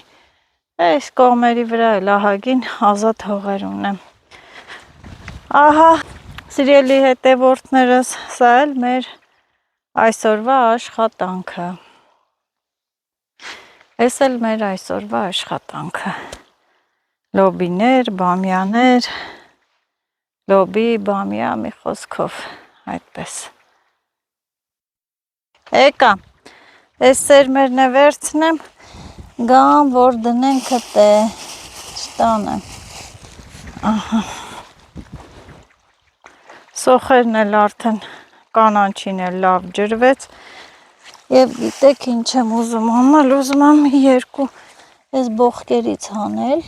Այս կողմերի վրա էլ ահագին ազատ հողեր ունեմ։ Ահա, սիրելի հետևորդներս, սա էլ մեր այսօրվա աշխատանքը։ Այս էլ մեր այսօրվա աշխատանքը։ Լոբիներ, բամյաներ, լոբի, բամյա, մի խոսքով, այդպես։ Եկա, այս սերմերն է վերցնեմ, գամ, որ դնեն կտե, չտանեմ։ Ահա։ Սոխերն էլ արդեն կանանչին էլ լավ ջրվեց և գիտեք ինչ եմ ուզում անել, ուզում եմ երկու այս բողկերից հանել,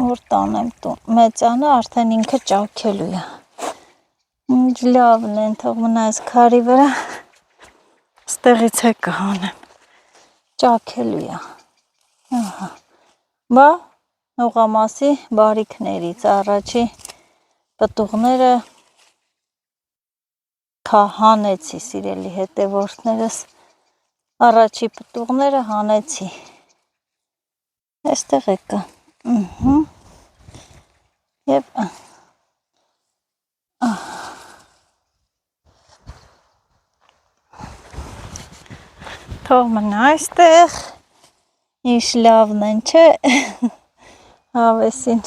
որ տանեմ տուն, մեծանը արդեն ինքը ճաքելու է, ինչ լավն են, թող մնա այս քարի վրա, ստեղից է կհանեմ, ճաքելու է, բա հողամասի բարիքներից, առաջի պտուղները հանեցի, սիրելի հետևորդներս, առաջի պտուղները հանեցի, այստեղ եկա, և թող մնա այստեղ, ինչ լավն են, չէ, հավեսին,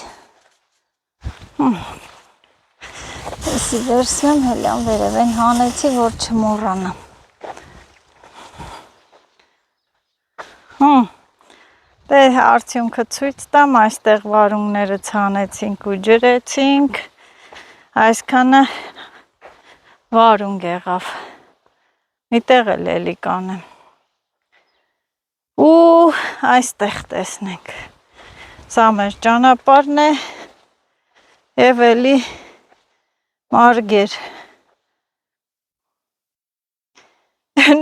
Էսի վերցնեմ, հելյան վերև են հանեցի, որ չմոռանամ։ Դե արդյունքը ցույց տամ, այստեղ վարունգները ցանեցինք ու ջրեցինք, այսքանը վարունգ եղավ, միտեղ էլ էլի կանեմ։ Ու այստեղ տեսնենք, սա մեր ճանապարհն է և էլի մարգեր,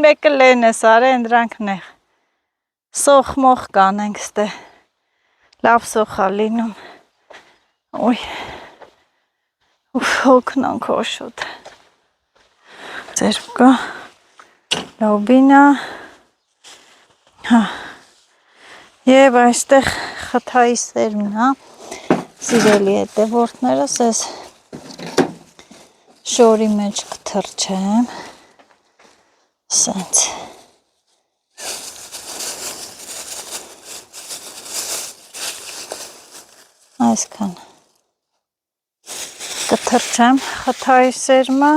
մեկը լեն է սարեն, դրանք նեղ, սոխ մոխ կանենք ստե, լավ սոխ ա լինում, ոյ, հոգնանք հոշոտ, ձերկա, լոբինա, և այստեղ խթայի սերմն հա, սիրելի հետևորդներս, ես շորի մեջ կթրջեմ, սենց, այսքան, կթրջեմ խթայի սերմը,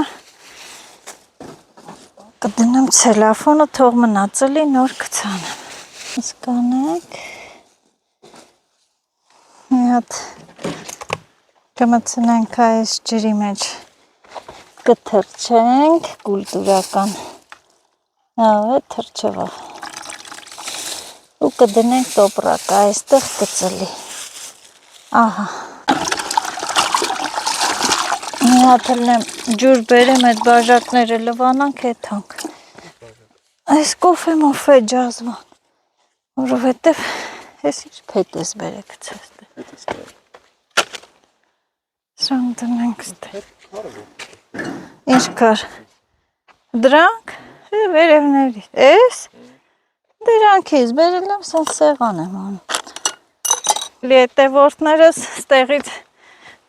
կդնեմ ցելոֆանը, թող մնա ծլի, նոր կցանեմ, հասկանեք, մի հատ կմցնենք այս ջրի մեջ, կթրջենք կուլտուրական, թրջվա, ու կդնենք տոպրակը, այստեղ կծլի, ահա, մի հատ լեմ ջուր բերեմ, այդ բաժակները լվանանք, եթանք, այս կոֆե մոֆե ջազվան, որովհետև ես ինչ փետ ես բերեք ծեստը, սրանք դնենք ստե, ինչ կար, դրանք, վերևների, ես, դրանքից բերել եմ, սենց սեղան եմ անում, հետևորդներս ստեղից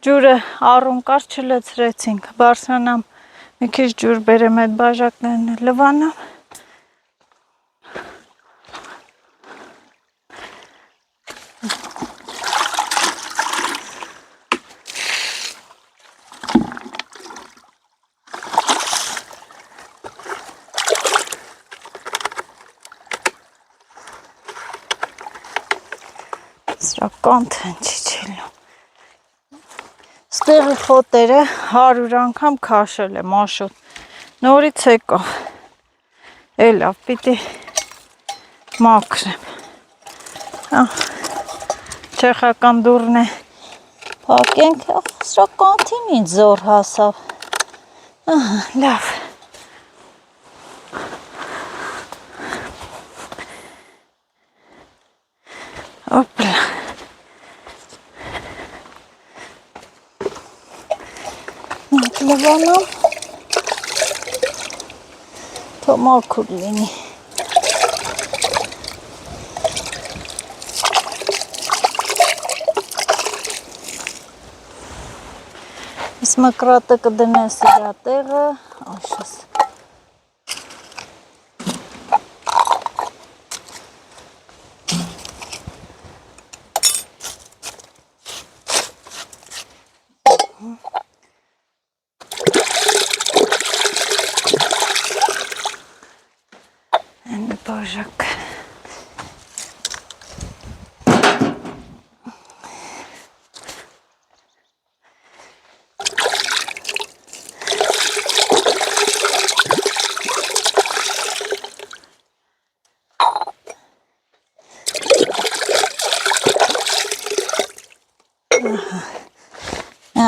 ջուրը առում կար չլցրեցինք, բարձրանամ, մի քիչ ջուր բերեմ այդ բաժակներն լվանամ, Սրա կանթենչի չելո։ Ստեղի խոտերը 100 անգամ քաշել եմ աշոտ, նորից եկավ, էլավ, պիտի մաքրեմ, չեխական դուրն է, պակենք, սրա կանթին ինձ զոր հասավ, լավ, օպլա, Նիտ լվանամ, թո մաքուր լինի, Իս մկրատը կդնես իրա տեղը, աշս, Բաժակ,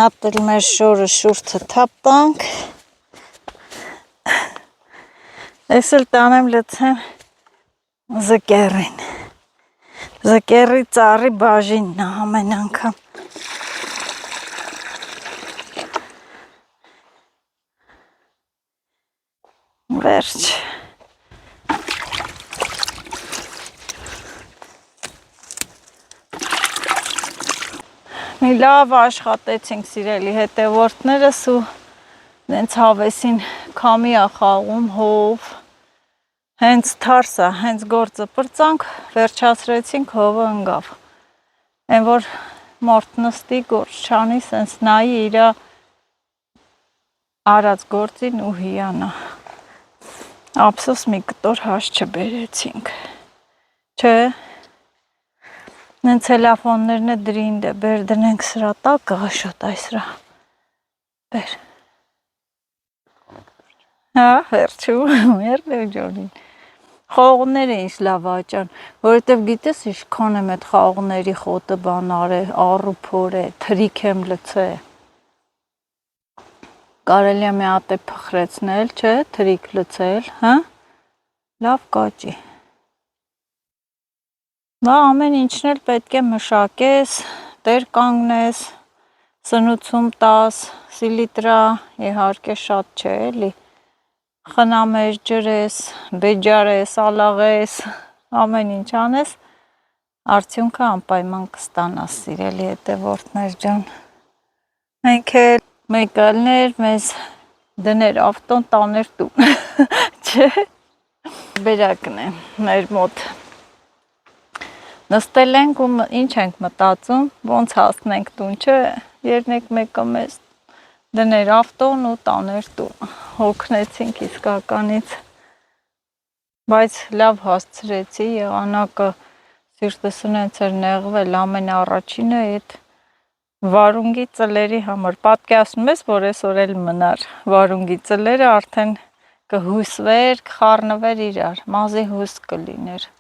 հատ էլ մեր շորը շուրթը թապտանք, ես էլ տանեմ լծեմ զկերին, զկերի ծառի բաժինն ամեն անգամ, վերջ, մի լավ աշխատեցինք սիրելի հետևորդներս ու նենց հավեսին քամի ա խաղում հով, հենց թարսա, հենց գործը պրծանք, վերջացրեցինք հովը ընգավ, են որ մարդ նստի գործ չանի, սենց նայի իրա արած գործին ու հիանա, ափսոս մի կտոր հաշ չբերեցինք, չէ, նենց հելավոններն է դրինդ է, բեր դնենք սրա տակը աշոտ այսրա, բեր, հա, վերջու, երբեք ջոնին, խաղողները ինչ լավ աճան, որովհետև գիտես ինչքան եմ այդ խաղողների խոտը բան արել, առու փոր է, թրիք եմ լցե, կարելի է մի հատ է փխրեցնել, չէ, թրիք լցել, հա, լավ կաճի, Դա ամեն ինչն էլ պետք է մշակես, տեր կանգնես, սնուցում տաս, սիլիտրա, իհարկե շատ չէ էլի, խնամես, ջրես, բեջարես, ալաղես, ամեն ինչ անես, արդյունքը անպայման կստանաս, սիրելի հետևորդներ ջան, մենք էլ մեկալներ մեզ դներ ավտոն տաներ տուն, չէ, բերակն է մեր մոտ, Նստել ենք ու ինչ ենք մտածում, ոնց հասնենք տուն, չէ, երնեք մեկը մեզ դներ ավտոն ու տաներ տուն, հոգնեցինք իսկականից, բայց լավ հասցրեցի, եղանակը սիրտս ունենց էր նեղվել, ամեն առաջինը այդ վարունգի ծլերի համար, պատկերացնում ես, որ այսօր էլ մնար, վարունգի ծլերը արդեն կհուսվեր, կխառնվեր իրար, մազի հույս կլիներ,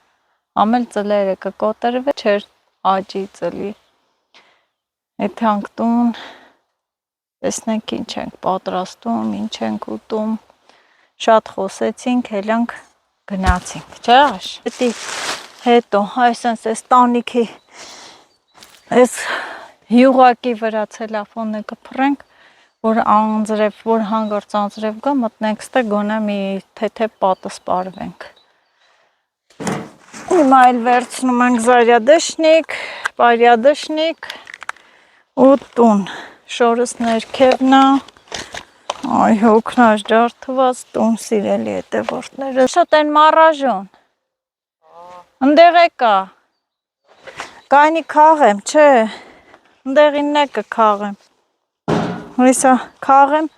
ամել ծլերը կկոտրվեր, չեր աճի ծլի, եթե հանք տուն, տեսնենք ինչ ենք պատրաստում, ինչ ենք ուտում, շատ խոսեցինք, հելանք գնացինք, չէ աշ, պետի հետո, այսենց ես տանիքի, ես հյուղակի վրա ցելոֆոնը կփռենք, որ անձրև, որ հանգարց անձրև գա, մտնենք ստե գոնե մի թեթև պատը սպարվենք, Հիմա էլ վերցնում ենք զարյադշնիկ, պարյադշնիկ ու տուն, շորս ներքևնա, այ հոգնաշ ջարդված տուն սիրելի հետևորդները, շատ են մարաժոն, ընդեղ եկա, կայնի կաղեմ, չէ, ընդեղինն է կքաղեմ, հույսա կաղեմ,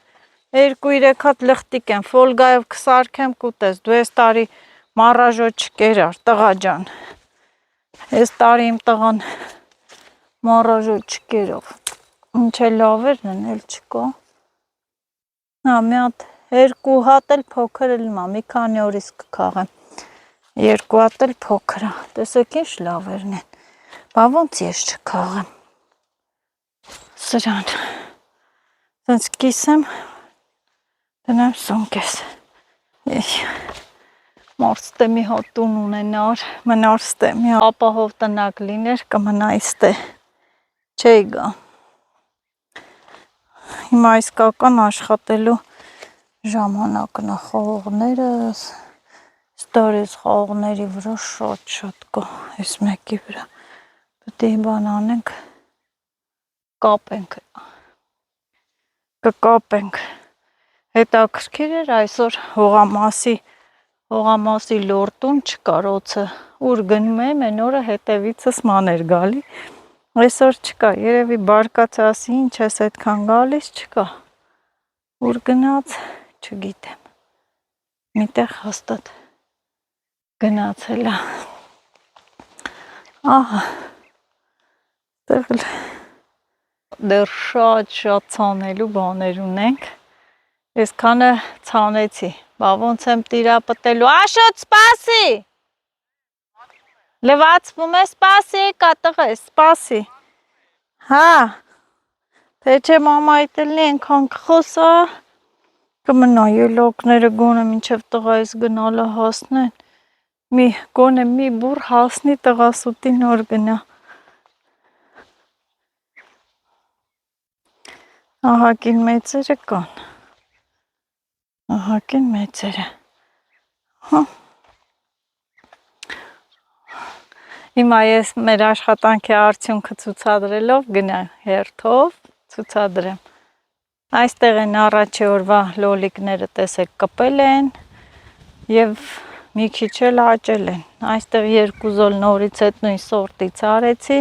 2-3 հատ լղտիկ եմ, ֆոլգայով կսարքեմ կուտես, դու ես տարի մարաժո չկերար, տղա ջան, ես տարի իմ տղան մառաժոճկերով։ Ինչ է լավերն են, էլ չկա։ Հա, մի հատ, երկու հատ էլ փոքր էլ մա, մի քանի օրից կքաղեմ։ Երկու հատ էլ փոքր է, տեսեք ինչ լավերն են։ Բա ոնց ես չքաղեմ։ Սրան։ Սենց կիսեմ, դնեմ սունկես։ Մոր ստեմի հոտ տուն ունենար, մնար ստեմի, ապահով տնակ լիներ, կմնայի ստե, չէի գա։ Հիմա իսկական աշխատելու ժամանակն է, խաղողներս, ստորես խաղողների վրա շատ կա, այս մեկի վրա, պետք է բան անենք, կկապենք, հետաքրքիր էր այսօր հողամասի լորտուն չկար օձը, ուր գնում եմ, այն օրը հետևիցս ման էր գալի, այսօր չկա, երևի բարկաց ասի, ինչ ես այդքան գալիս, չկա, ուր գնաց, չգիտեմ, միտեղ հաստատ գնացել է, ահա, դեռ շատ ցանելու բաներ ունենք, ես քանը ցանեցի, բա ոնց եմ տիրապտելու, Աշոտ սպասի, լվացվում է, սպասի, կատղես, սպասի, հա, թե չէ մամայիդ էլի ենքան կխոսա, կմնա ելոքները գոնը մինչև տղայիս գնալը հասնեն, գոնը մի բուր հասնի տղասուտի նոր գնա, ահագին մեծերը կան, ահագին մեծերը, հիմա ես մեր աշխատանքի արդյունքը ցուցադրելով գնա հերթով ցուցադրեմ, այստեղ են առաջի օրվա լոլիկները տեսեք կպել են և մի քիչ էլ աճել են, այստեղ երկու զոլ նորից հետ նույն սորտից արեցի,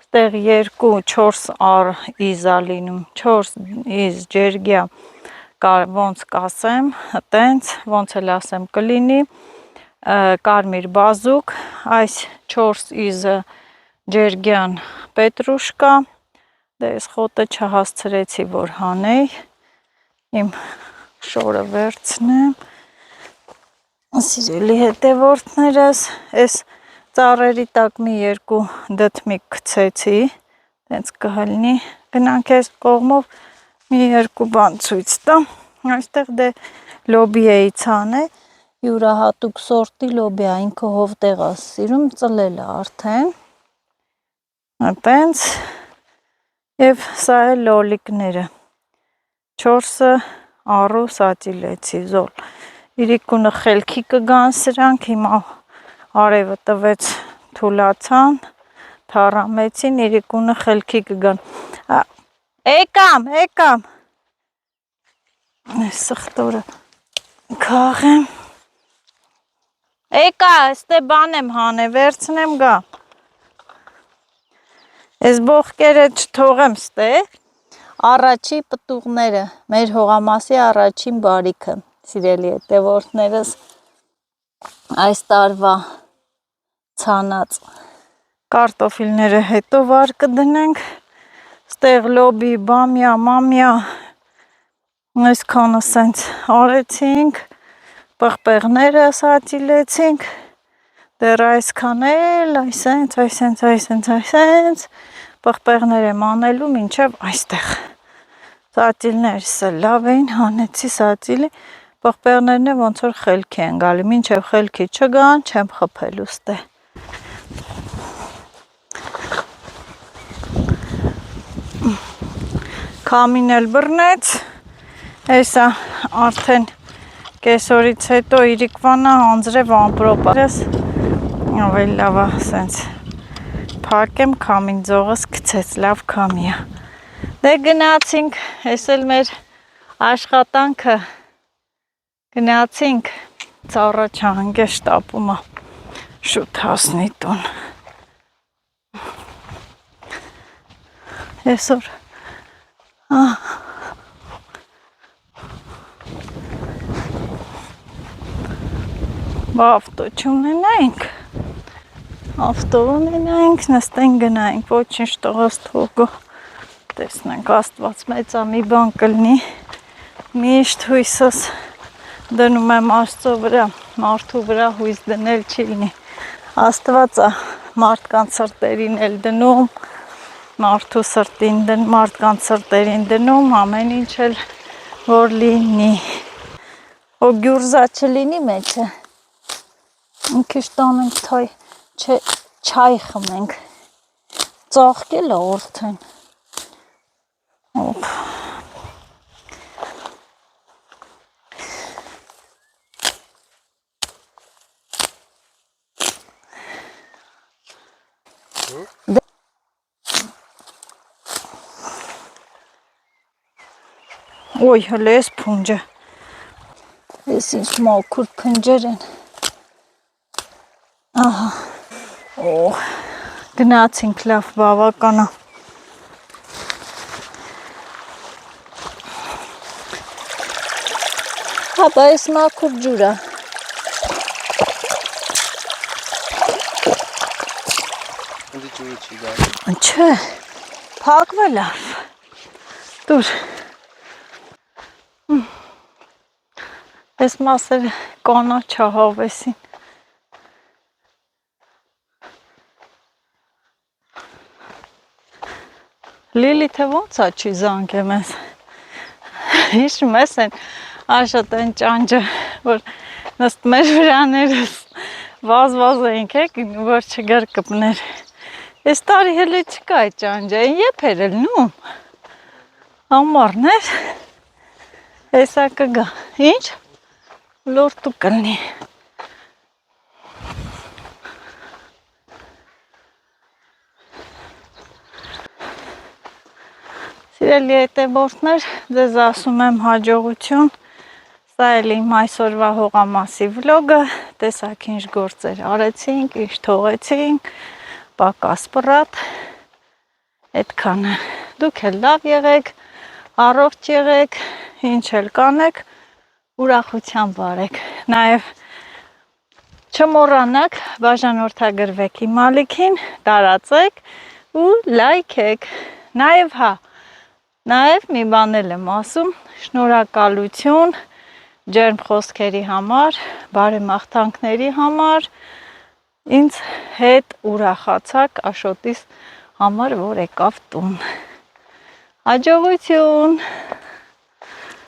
այստեղ 2-4 իզ ա լինում, 4 իզ ջերգյա ոնց կասեմ, տենց, ոնց էլ ասեմ կլինի, կարմիր բազուկ, այս 4 իզը ջերգյան պետրուշկա, դե ես խոտը չհասցրեցի, որ հանեի, իմ շորը վերցնեմ, սիրելի հետևորդներս, ես ծառերի տակ մի երկու դդմիկ գցեցի, տենց կհլնի, գնանք այս կողմով մի երկու բան ցույց տամ, այստեղ դե լոբի էի ցանել, յուրահատուկ սորտի լոբիա, ինքը հովտեղ է սիրում, ծլել է արդեն, տենց, և սա է լոլիկները, 4-ը առու սատիլեցի զոլ, իրիկունը խելքի կգան սրանք, հիմա արևը տվեց թուլացան, թառամեցին, իրիկունը խելքի կգան, եկամ, սխտորը կաղեմ, եկա, ստե բան եմ հանե, վերցնեմ գա, ես բողկերը չթողեմ ստե, առաջի պտուղները, մեր հողամասի առաջին բարիքը, սիրելի հետևորդներս, այս տարվա ցանած կարտոֆիլները հետո վար կդնենք, ստեղ լոբի, բամյա, մամյա, այսքանը սենց արեցինք, պղպեղները սատիլեցինք, դեռ այսքան էլ, այսենց, պղպեղներ եմ անելու մինչև այստեղ, սատիլներս լավ էին, հանեցի սատիլի, պղպեղներն է ոնց որ խելքի են գալի, մինչև խելքի չգան, չեմ խփելու ստե, քամին էլ բռնեց, հեսա արդեն կեսորից հետո իրիկվանա անձրև ամպրոպարս, ավելի լավա սենց պակեմ կամին ձողս կցեց, լավ կամիա, դե գնացինք, ես էլ մեր աշխատանքը գնացինք, ծառա չհանգեշտ ապումա, շուտ հասնի տուն, այսօր, ավտո չունենայինք, Ավտոն ենք, նստենք գնայինք, ոչինչ տղաս թողո, տեսնենք Աստված մեծա մի բան կլինի, միշտ հույսս դնում եմ Աստծո վրա, մարդու վրա հույս դնել չի լինի, Աստվածա մարդկանց սրտերին էլ դնում, մարդու սրտին մարդկանց սրտերին դնում, ամեն ինչ էլ որ լինի, որ գյուրզա չլինի մեջը, մի քիչ տանենք թայ, չայ խմենք, ծաղկել է օրթեն, օպ, Ոյ, հլե ես փունջը, ես ինչ մաքուր փնջեր են, ահա, գնացինք լավ բավականա, հապա ես մաքուր ջուրա, չէ, փակվել է, դուր, Ես մասերը կանաչ հավեսին, Լիլիթը ոնց է չի զանգեմ ես, հիշում ես են աշատ են ճանջը, որ նստում էր վրաներս, վազ էինք որ չգրկպներ, ես տարի հելի չկա այդ ճանջը, եբ էր էլ նում, ամարներ, հեսա կգա, ինչ? Լորտու կլնի, Սիրելի հետևորդներ, ձեզ ասում եմ հաջողություն, սա էլ իմ այսօրվա հողամասի վլոգը, տեսակ ինչ գործեր արեցինք, ինչ թողեցինք, պակաս պռատ, այդքանը, դուք էլ լավ եղեք, առողջ եղեք, ինչ էլ կանեք, ուրախությամբ արեք, նաև չմոռանաք բաժանորդագրվեք իմ ալիքին, տարածեք ու լայքեք, նաև մի բան էլ եմ ասում, շնորհակալություն ջերմ խոսքերի համար, բարեմաղթանքների համար, ինձ հետ ուրախացաք Աշոտիս համար, որ եկավ տուն, հաջողություն